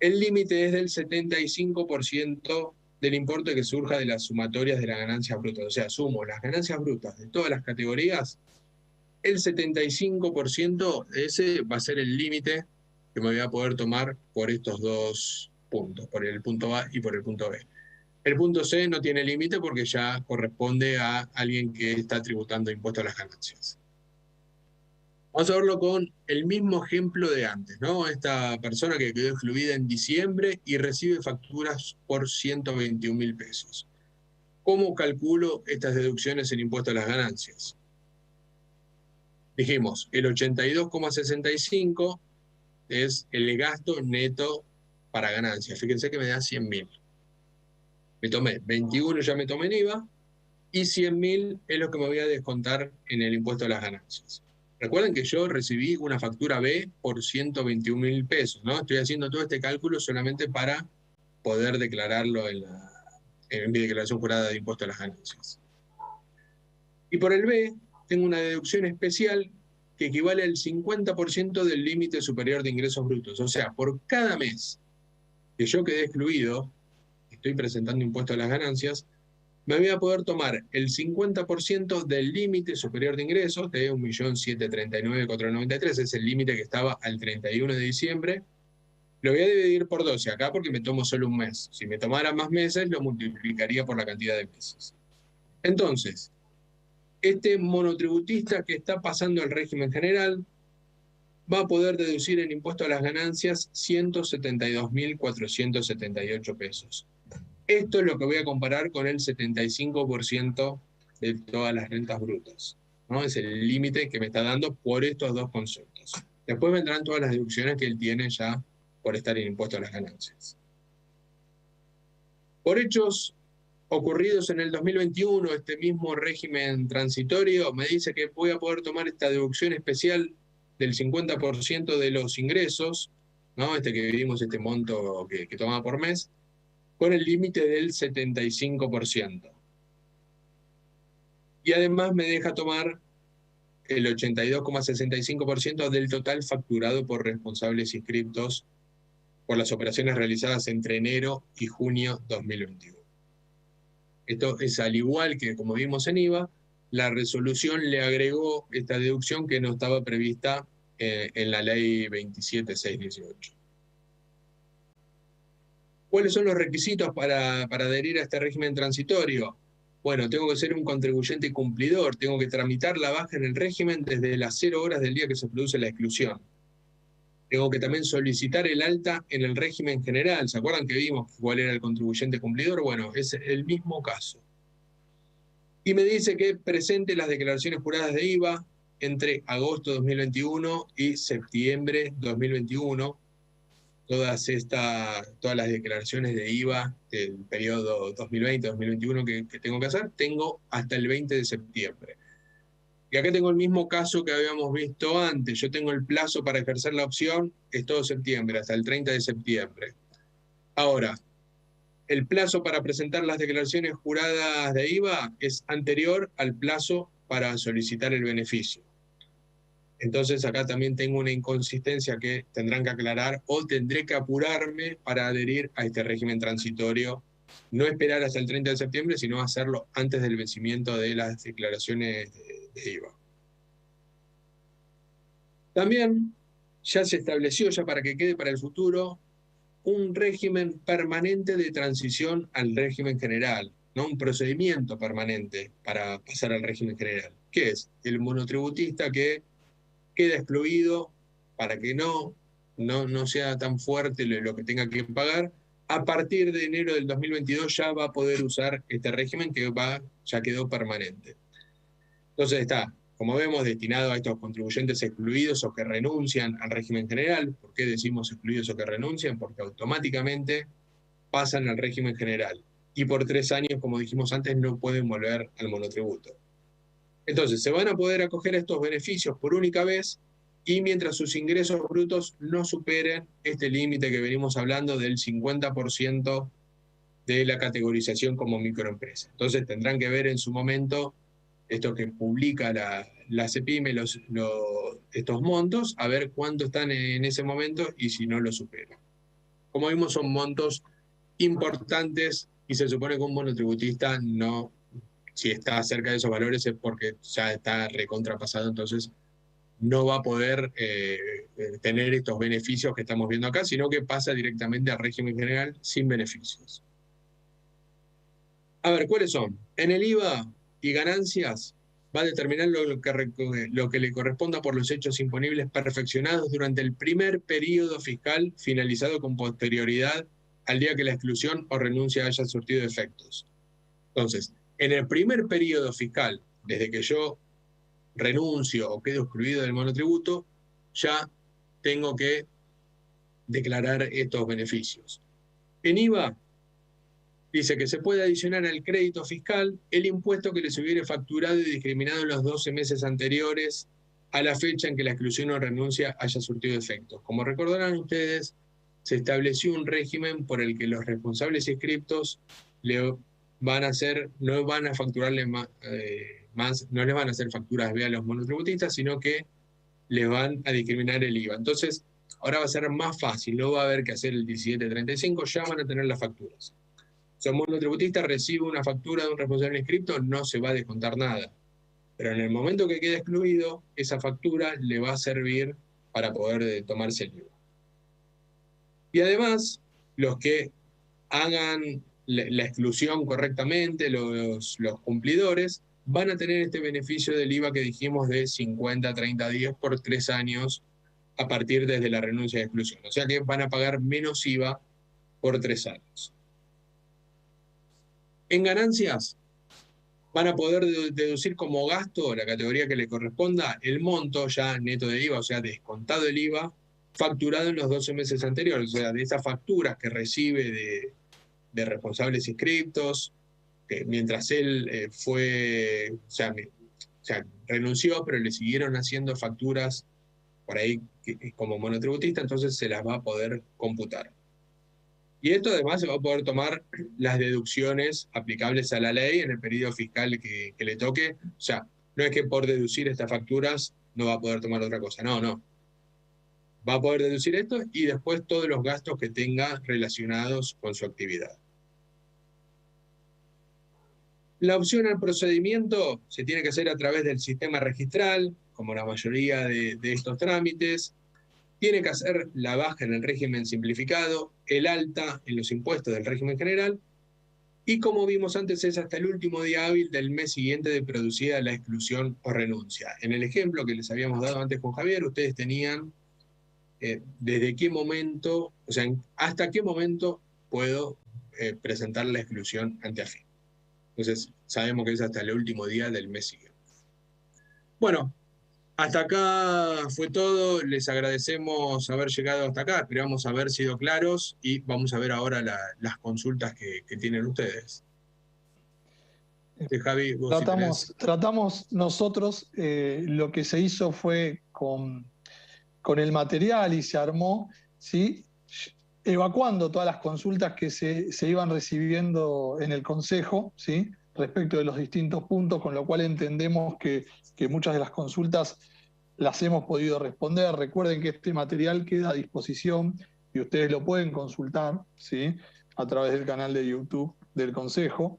el límite es del 75% del importe que surja de las sumatorias de las ganancias brutas. O sea, sumo las ganancias brutas de todas las categorías, el 75% de ese va a ser el límite que me voy a poder tomar por estos dos puntos, por el punto A y por el punto B. El punto C no tiene límite porque ya corresponde a alguien que está tributando impuesto a las ganancias. Vamos a verlo con el mismo ejemplo de antes, ¿no? Esta persona que quedó excluida en diciembre y recibe facturas por 121.000 pesos. ¿Cómo calculo estas deducciones en impuesto a las ganancias? Dijimos, el 82,65 es el gasto neto para ganancias. Fíjense que me da 100.000. Me tomé 21, ya me tomé en IVA, y 100.000 es lo que me voy a descontar en el impuesto a las ganancias. Recuerden que yo recibí una factura B por 121.000 pesos, ¿no? Estoy haciendo todo este cálculo solamente para poder declararlo en mi declaración jurada de impuesto a las ganancias. Y por el B, tengo una deducción especial que equivale al 50% del límite superior de ingresos brutos. O sea, por cada mes que yo quedé excluido, estoy presentando impuesto a las ganancias, me voy a poder tomar el 50% del límite superior de ingresos de 1.739.493, es el límite que estaba al 31 de diciembre. Lo voy a dividir por 12 acá porque me tomo solo un mes. Si me tomara más meses, lo multiplicaría por la cantidad de meses. Entonces, este monotributista que está pasando al régimen general va a poder deducir en impuesto a las ganancias 172.478 pesos. Esto es lo que voy a comparar con el 75% de todas las rentas brutas, ¿no? Es el límite que me está dando por estos dos conceptos. Después vendrán todas las deducciones que él tiene ya por estar en impuesto a las ganancias. Por hechos ocurridos en el 2021, este mismo régimen transitorio me dice que voy a poder tomar esta deducción especial del 50% de los ingresos, ¿no? Este que vivimos, este monto que tomaba por mes, con el límite del 75%. Y además me deja tomar el 82,65% del total facturado por responsables inscriptos por las operaciones realizadas entre enero y junio 2021. Esto es al igual que, como vimos en IVA, la resolución le agregó esta deducción que no estaba prevista en la ley 27618. ¿Cuáles son los requisitos para adherir a este régimen transitorio? Bueno, tengo que ser un contribuyente cumplidor, tengo que tramitar la baja en el régimen desde las 0 horas del día que se produce la exclusión. Tengo que también solicitar el alta en el régimen general. ¿Se acuerdan que vimos cuál era el contribuyente cumplidor? Bueno, es el mismo caso. Y me dice que presente las declaraciones juradas de IVA entre agosto de 2021 y septiembre de 2021. Todas las declaraciones de IVA del periodo 2020-2021 que tengo que hacer, tengo hasta el 20 de septiembre. Y acá tengo el mismo caso que habíamos visto antes. Yo tengo el plazo para ejercer la opción, es todo septiembre, hasta el 30 de septiembre. Ahora, el plazo para presentar las declaraciones juradas de IVA es anterior al plazo para solicitar el beneficio. Entonces acá también tengo una inconsistencia que tendrán que aclarar o tendré que apurarme para adherir a este régimen transitorio. No esperar hasta el 30 de septiembre, sino hacerlo antes del vencimiento de las declaraciones de IVA. También ya se estableció, ya para que quede para el futuro, un régimen permanente de transición al régimen general, ¿no? Un procedimiento permanente para pasar al régimen general. ¿Qué es? El monotributista que queda excluido para que no sea tan fuerte lo que tenga que pagar. A partir de enero del 2022 ya va a poder usar este régimen que ya quedó permanente. Entonces está, como vemos, destinado a estos contribuyentes excluidos o que renuncian al régimen general. ¿Por qué decimos excluidos o que renuncian? Porque automáticamente pasan al régimen general. Y por 3 años, como dijimos antes, no pueden volver al monotributo. Entonces, se van a poder acoger a estos beneficios por única vez y mientras sus ingresos brutos no superen este límite que venimos hablando del 50% de la categorización como microempresa. Entonces, tendrán que ver en su momento esto que publica la CEPIME, estos montos, a ver cuánto están en ese momento y si no lo superan. como vimos, son montos importantes y se supone que un monotributista no, si está cerca de esos valores es porque ya está recontrapasado, entonces no va a poder tener estos beneficios que estamos viendo acá, sino que pasa directamente al régimen general sin beneficios. A ver, ¿cuáles son? En el IVA y ganancias va a determinar lo que le corresponda por los hechos imponibles perfeccionados durante el primer periodo fiscal finalizado con posterioridad al día que la exclusión o renuncia haya surtido efectos. Entonces, en el primer periodo fiscal, desde que yo renuncio o quedo excluido del monotributo, ya tengo que declarar estos beneficios. En IVA, dice que se puede adicionar al crédito fiscal el impuesto que les hubiere facturado y discriminado en los 12 meses anteriores a la fecha en que la exclusión o renuncia haya surtido efectos. Como recordarán ustedes, se estableció un régimen por el que los responsables inscriptos no van a facturarle más, no les van a hacer facturas B a los monotributistas, sino que les van a discriminar el IVA. Entonces, ahora va a ser más fácil, no va a haber que hacer el 1735, ya van a tener las facturas. Si un monotributista recibe una factura de un responsable inscripto, no se va a descontar nada. Pero en el momento que quede excluido, esa factura le va a servir para poder tomarse el IVA. Y además, los que hagan la exclusión correctamente, los cumplidores, van a tener este beneficio del IVA que dijimos de 50 a 30 días por 3 años a partir desde la renuncia de exclusión. O sea que van a pagar menos IVA por 3 años. En ganancias, van a poder deducir como gasto, la categoría que le corresponda, el monto ya neto de IVA, o sea, descontado el IVA, facturado en los 12 meses anteriores, o sea, de esas facturas que recibe de responsables inscriptos, que mientras él renunció, pero le siguieron haciendo facturas por ahí como monotributista, entonces se las va a poder computar. Y esto además se va a poder tomar las deducciones aplicables a la ley en el periodo fiscal que le toque. O sea, no es que por deducir estas facturas no va a poder tomar otra cosa, no. Va a poder deducir esto y después todos los gastos que tenga relacionados con su actividad. La opción al procedimiento se tiene que hacer a través del sistema registral, como la mayoría de estos trámites. Tiene que hacer la baja en el régimen simplificado, el alta en los impuestos del régimen general, y como vimos antes es hasta el último día hábil del mes siguiente de producida la exclusión o renuncia. En el ejemplo que les habíamos dado antes con Javier, ustedes tenían desde qué momento, o sea, hasta qué momento puedo presentar la exclusión ante AFIP. Entonces, sabemos que es hasta el último día del mes siguiente. Bueno, hasta acá fue todo. Les agradecemos haber llegado hasta acá. Esperamos haber sido claros y vamos a ver ahora las consultas que tienen ustedes. Javi, vos tratamos nosotros, lo que se hizo fue con el material y se armó, ¿sí?, evacuando todas las consultas que se iban recibiendo en el Consejo, ¿sí?, respecto de los distintos puntos, con lo cual entendemos que muchas de las consultas las hemos podido responder. Recuerden que este material queda a disposición y ustedes lo pueden consultar, ¿sí?, a través del canal de YouTube del Consejo.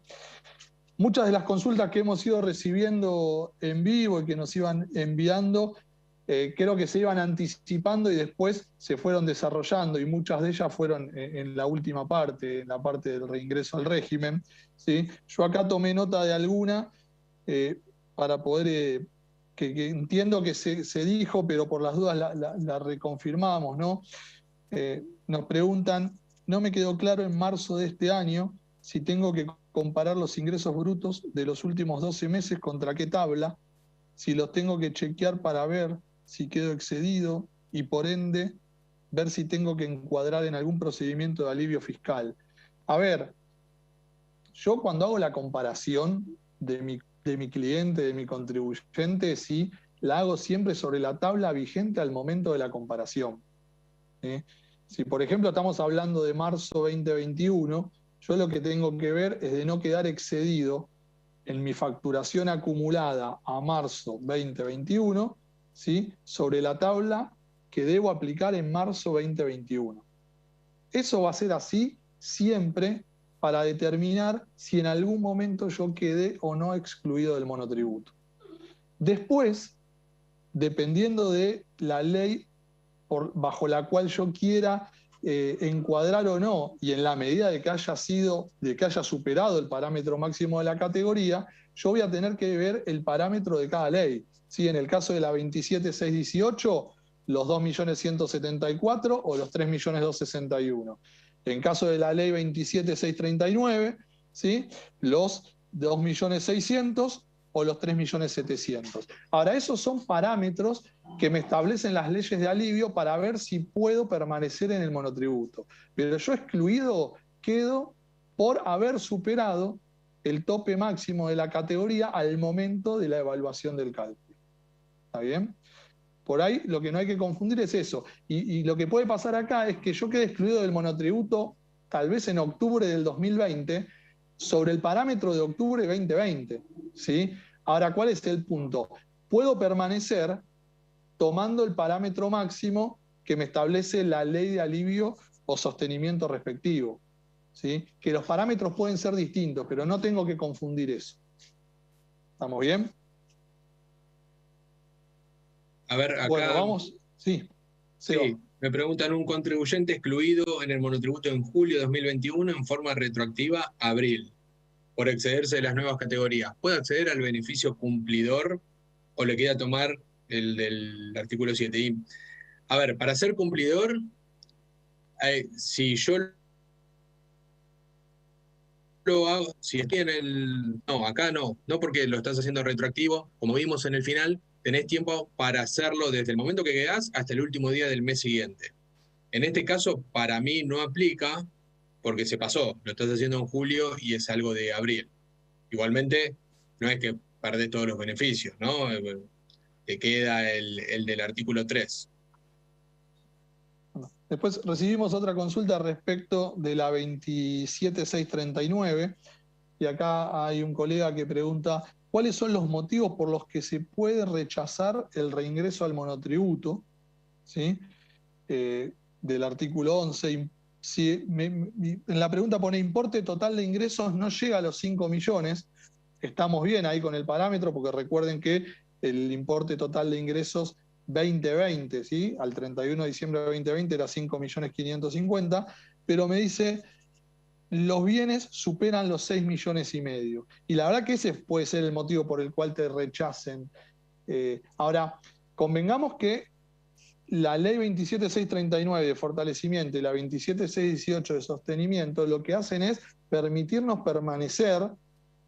Muchas de las consultas que hemos ido recibiendo en vivo y que nos iban enviando, creo que se iban anticipando y después se fueron desarrollando, y muchas de ellas fueron en la última parte, en la parte del reingreso al régimen, ¿sí? Yo acá tomé nota de alguna para poder, que entiendo que se dijo, pero por las dudas la reconfirmamos, ¿no? Nos preguntan, no me quedó claro en marzo de este año si tengo que comparar los ingresos brutos de los últimos 12 meses contra qué tabla, si los tengo que chequear para ver si quedo excedido y por ende ver si tengo que encuadrar en algún procedimiento de alivio fiscal. A ver, yo cuando hago la comparación de mi cliente, de mi contribuyente, sí, la hago siempre sobre la tabla vigente al momento de la comparación. Si por ejemplo estamos hablando de marzo 2021, yo lo que tengo que ver es de no quedar excedido en mi facturación acumulada a marzo 2021, ¿sí?, sobre la tabla que debo aplicar en marzo 2021. Eso va a ser así siempre para determinar si en algún momento yo quedé o no excluido del monotributo. Después, dependiendo de la ley bajo la cual yo quiera encuadrar o no, y en la medida de que haya superado el parámetro máximo de la categoría, yo voy a tener que ver el parámetro de cada ley. ¿Sí? En el caso de la 27.618, los 2.174.000 o los 3.261.000. En caso de la ley 27.639, ¿sí? Los 2.600.000 o los 3.700.000. Ahora, esos son parámetros que me establecen las leyes de alivio para ver si puedo permanecer en el monotributo. Pero yo excluido quedo por haber superado el tope máximo de la categoría al momento de la evaluación del cálculo. ¿Está bien? Por ahí lo que no hay que confundir es eso. Y lo que puede pasar acá es que yo quede excluido del monotributo tal vez en octubre del 2020 sobre el parámetro de octubre 2020. ¿Sí? Ahora, ¿cuál es el punto? Puedo permanecer tomando el parámetro máximo que me establece la ley de alivio o sostenimiento respectivo. ¿Sí? Que los parámetros pueden ser distintos, pero no tengo que confundir eso. ¿Estamos bien? A ver, acá... Bueno, vamos. Sí. Sí, me preguntan, un contribuyente excluido en el monotributo en julio de 2021 en forma retroactiva a abril, por excederse de las nuevas categorías. ¿Puede acceder al beneficio cumplidor o le queda tomar el del artículo 7? Y, a ver, para ser cumplidor, si yo lo hago, si estoy en el... No, acá no porque lo estás haciendo retroactivo, como vimos en el final, tenés tiempo para hacerlo desde el momento que quedás hasta el último día del mes siguiente. En este caso, para mí no aplica, porque se pasó, lo estás haciendo en julio y es algo de abril. Igualmente, no es que perdés todos los beneficios, ¿no? Te queda el del artículo 3. Después recibimos otra consulta respecto de la 27.639, y acá hay un colega que pregunta, ¿cuáles son los motivos por los que se puede rechazar el reingreso al monotributo? ¿Sí? Del artículo 11. Si en la pregunta pone importe total de ingresos no llega a los 5 millones, estamos bien ahí con el parámetro, porque recuerden que el importe total de ingresos 2020, ¿sí? Al 31 de diciembre de 2020 era 5.550.000, pero me dice, los bienes superan los 6,5 millones. Y la verdad que ese puede ser el motivo por el cual te rechacen. Ahora, convengamos que la ley 27.639 de fortalecimiento y la 27.618 de sostenimiento lo que hacen es permitirnos permanecer,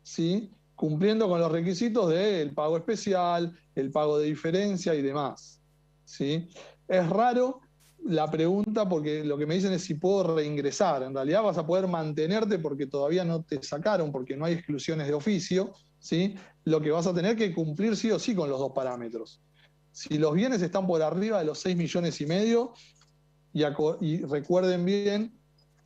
¿sí? Cumpliendo con los requisitos del pago especial, el pago de diferencia y demás. ¿Sí? Es raro la pregunta porque lo que me dicen es si puedo reingresar. En realidad vas a poder mantenerte porque todavía no te sacaron, porque no hay exclusiones de oficio. ¿Sí? Lo que vas a tener que cumplir sí o sí con los dos parámetros. Si los bienes están por arriba de los 6,5 millones, y recuerden bien,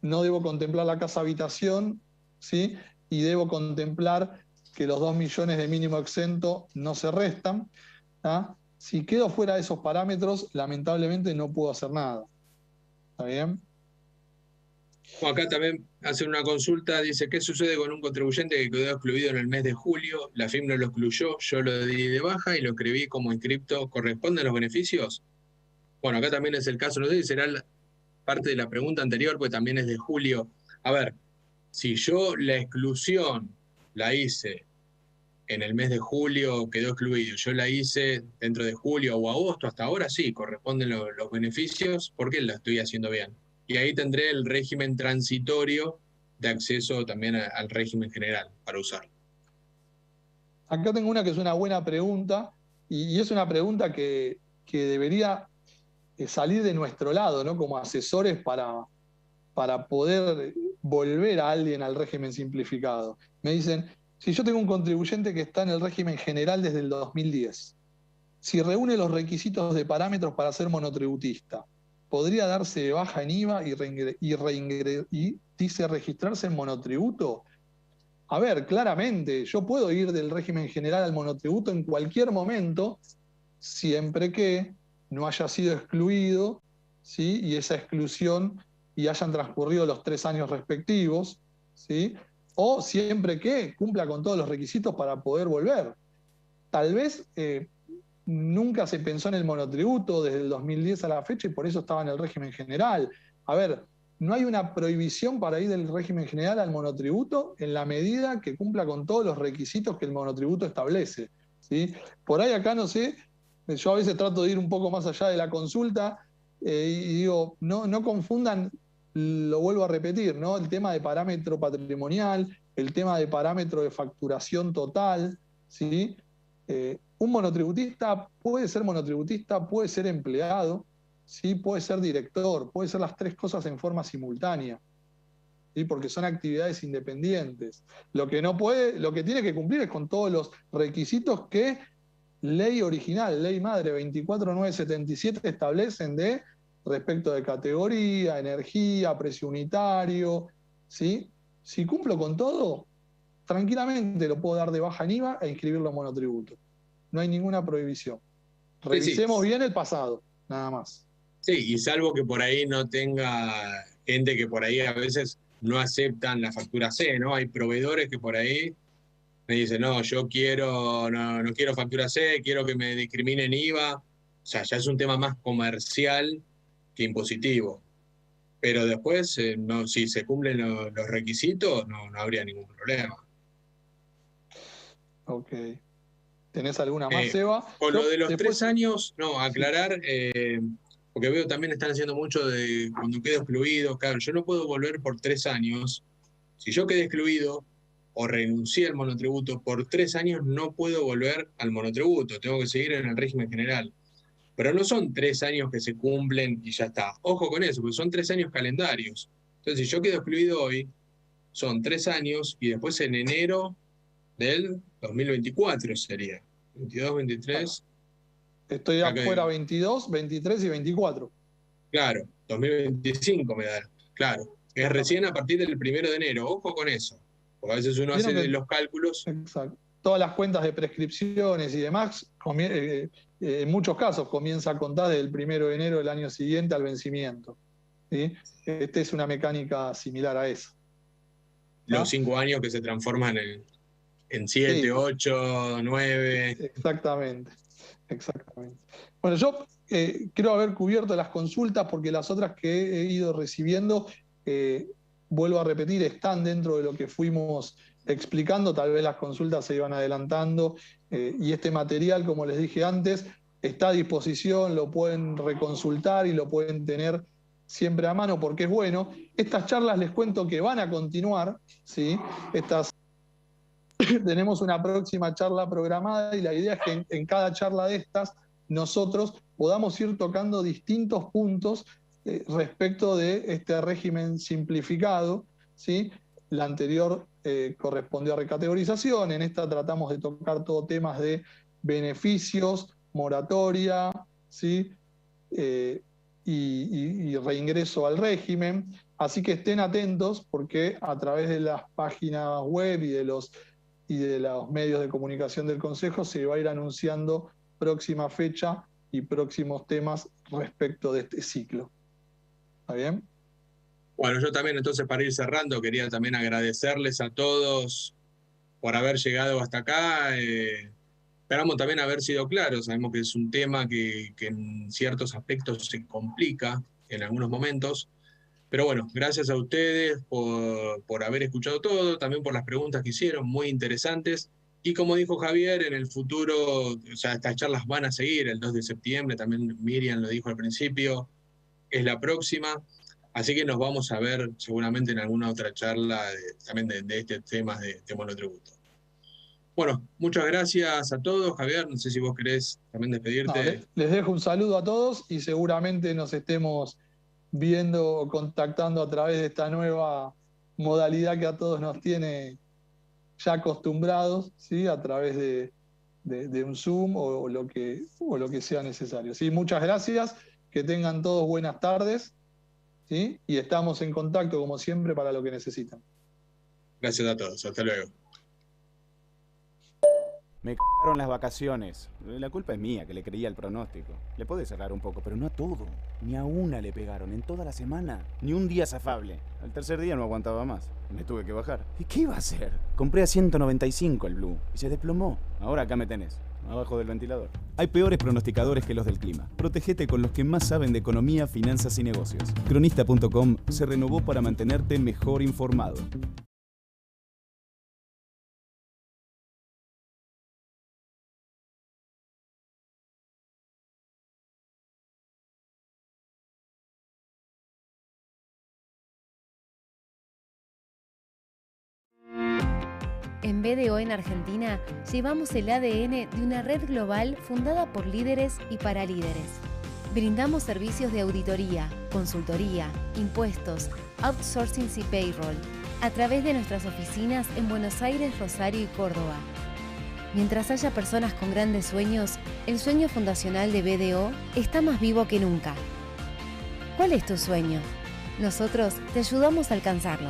no debo contemplar la casa habitación, ¿sí? Y debo contemplar que los 2 millones de mínimo exento no se restan. ¿Ah? Si quedo fuera de esos parámetros, lamentablemente no puedo hacer nada. ¿Está bien? Bueno, acá también hacen una consulta, dice, ¿qué sucede con un contribuyente que quedó excluido en el mes de julio? La FIM no lo excluyó, yo lo di de baja y lo escribí como inscripto. ¿Corresponden los beneficios? Bueno, acá también es el caso, no sé si será parte de la pregunta anterior, pues también es de julio. A ver, si yo la exclusión la hice en el mes de julio, quedó excluido, yo la hice dentro de julio o agosto, hasta ahora sí, corresponden los beneficios, porque la estoy haciendo bien. Y ahí tendré el régimen transitorio de acceso también al régimen general para usarlo. Acá tengo una que es una buena pregunta, y es una pregunta que debería salir de nuestro lado, ¿no? Como asesores para poder volver a alguien al régimen simplificado. Me dicen, si yo tengo un contribuyente que está en el régimen general desde el 2010, si reúne los requisitos de parámetros para ser monotributista, ¿podría darse de baja en IVA y dice registrarse en monotributo? A ver, claramente, yo puedo ir del régimen general al monotributo en cualquier momento, siempre que no haya sido excluido, ¿sí? Y esa exclusión y hayan transcurrido los 3 años respectivos, ¿sí? O siempre que cumpla con todos los requisitos para poder volver. Tal vez nunca se pensó en el monotributo desde el 2010 a la fecha y por eso estaba en el régimen general. A ver, no hay una prohibición para ir del régimen general al monotributo en la medida que cumpla con todos los requisitos que el monotributo establece, ¿sí? Por ahí acá no sé, yo a veces trato de ir un poco más allá de la consulta y digo, no confundan, lo vuelvo a repetir, ¿no? El tema de parámetro patrimonial, el tema de parámetro de facturación total, ¿sí? Un monotributista puede ser empleado, ¿sí? Puede ser director, puede ser las 3 cosas en forma simultánea, ¿sí? Porque son actividades independientes. Lo que tiene que cumplir es con todos los requisitos que ley original, ley madre 24977 establecen de respecto de categoría, energía, precio unitario, ¿sí? Si cumplo con todo, tranquilamente lo puedo dar de baja en IVA e inscribirlo en monotributo. No hay ninguna prohibición. Revisemos bien el pasado, nada más. Sí, y salvo que por ahí no tenga gente que por ahí a veces no aceptan la factura C, ¿no? Hay proveedores que por ahí me dicen, no, yo no quiero factura C, quiero que me discriminen IVA. O sea, ya es un tema más comercial que impositivo. Pero después, no, si se cumplen los requisitos, no habría ningún problema. Ok. ¿Tenés alguna más, Seba? Con lo de los 3 años, no, aclarar, porque veo también están haciendo mucho de cuando quedo excluido. Claro, yo no puedo volver por 3 años. Si yo quedé excluido o renuncié al monotributo, por 3 años no puedo volver al monotributo. Tengo que seguir en el régimen general. Pero no son 3 años que se cumplen y ya está. Ojo con eso, porque son 3 años calendarios. Entonces, si yo quedo excluido hoy, son 3 años y después en enero del 2024 sería. 22, 23. Estoy afuera 22, 23 y 24. Claro, 2025 me da. Claro, es recién a partir del 1 de enero. Ojo con eso. Porque a veces uno hace los cálculos. Exacto. Todas las cuentas de prescripciones y demás, en muchos casos comienza a contar desde el 1 de enero del año siguiente al vencimiento, ¿sí? Esta es una mecánica similar a esa. Los 5 años que se transforman en 7, sí. 8, 9. Exactamente. Bueno, yo creo haber cubierto las consultas porque las otras que he ido recibiendo, vuelvo a repetir, están dentro de lo que fuimos explicando. Tal vez las consultas se iban adelantando y este material, como les dije antes, está a disposición, lo pueden reconsultar y lo pueden tener siempre a mano porque es bueno. Estas charlas les cuento que van a continuar, ¿sí? Tenemos una próxima charla programada y la idea es que en cada charla de estas nosotros podamos ir tocando distintos puntos respecto de este régimen simplificado, ¿sí? La anterior correspondió a recategorización, en esta tratamos de tocar todo temas de beneficios, moratoria, ¿sí? Y reingreso al régimen. Así que estén atentos porque a través de las páginas web y de los medios de comunicación del Consejo se va a ir anunciando próxima fecha y próximos temas respecto de este ciclo. ¿Está bien? Bueno, yo también entonces para ir cerrando quería también agradecerles a todos por haber llegado hasta acá. Esperamos también haber sido claros. Sabemos que es un tema que en ciertos aspectos se complica en algunos momentos. Pero bueno, gracias a ustedes por haber escuchado todo, también por las preguntas que hicieron, muy interesantes. Y como dijo Javier, en el futuro, o sea, estas charlas van a seguir el 2 de septiembre, también Miriam lo dijo al principio, es la próxima. Así que nos vamos a ver seguramente en alguna otra charla también de este tema de monotributo. Bueno, muchas gracias a todos. Javier, no sé si vos querés también despedirte. No, les dejo un saludo a todos y seguramente nos estemos viendo o contactando a través de esta nueva modalidad que a todos nos tiene ya acostumbrados, ¿sí? A través de un Zoom o lo que sea necesario. ¿Sí? Muchas gracias, que tengan todos buenas tardes, ¿sí? Y estamos en contacto como siempre para lo que necesitan. Gracias a todos, hasta luego. Me cagaron las vacaciones. La culpa es mía, que le creía el pronóstico. Le podés cerrar un poco, pero no a todo. Ni a una le pegaron en toda la semana. Ni un día zafable. Al tercer día no aguantaba más. Me tuve que bajar. ¿Y qué iba a hacer? Compré a 195 el Blue y se desplomó. Ahora acá me tenés, abajo del ventilador. Hay peores pronosticadores que los del clima. Protégete con los que más saben de economía, finanzas y negocios. Cronista.com se renovó para mantenerte mejor informado. En BDO en Argentina llevamos el ADN de una red global fundada por líderes y para líderes. Brindamos servicios de auditoría, consultoría, impuestos, outsourcing y payroll a través de nuestras oficinas en Buenos Aires, Rosario y Córdoba. Mientras haya personas con grandes sueños, el sueño fundacional de BDO está más vivo que nunca. ¿Cuál es tu sueño? Nosotros te ayudamos a alcanzarlo.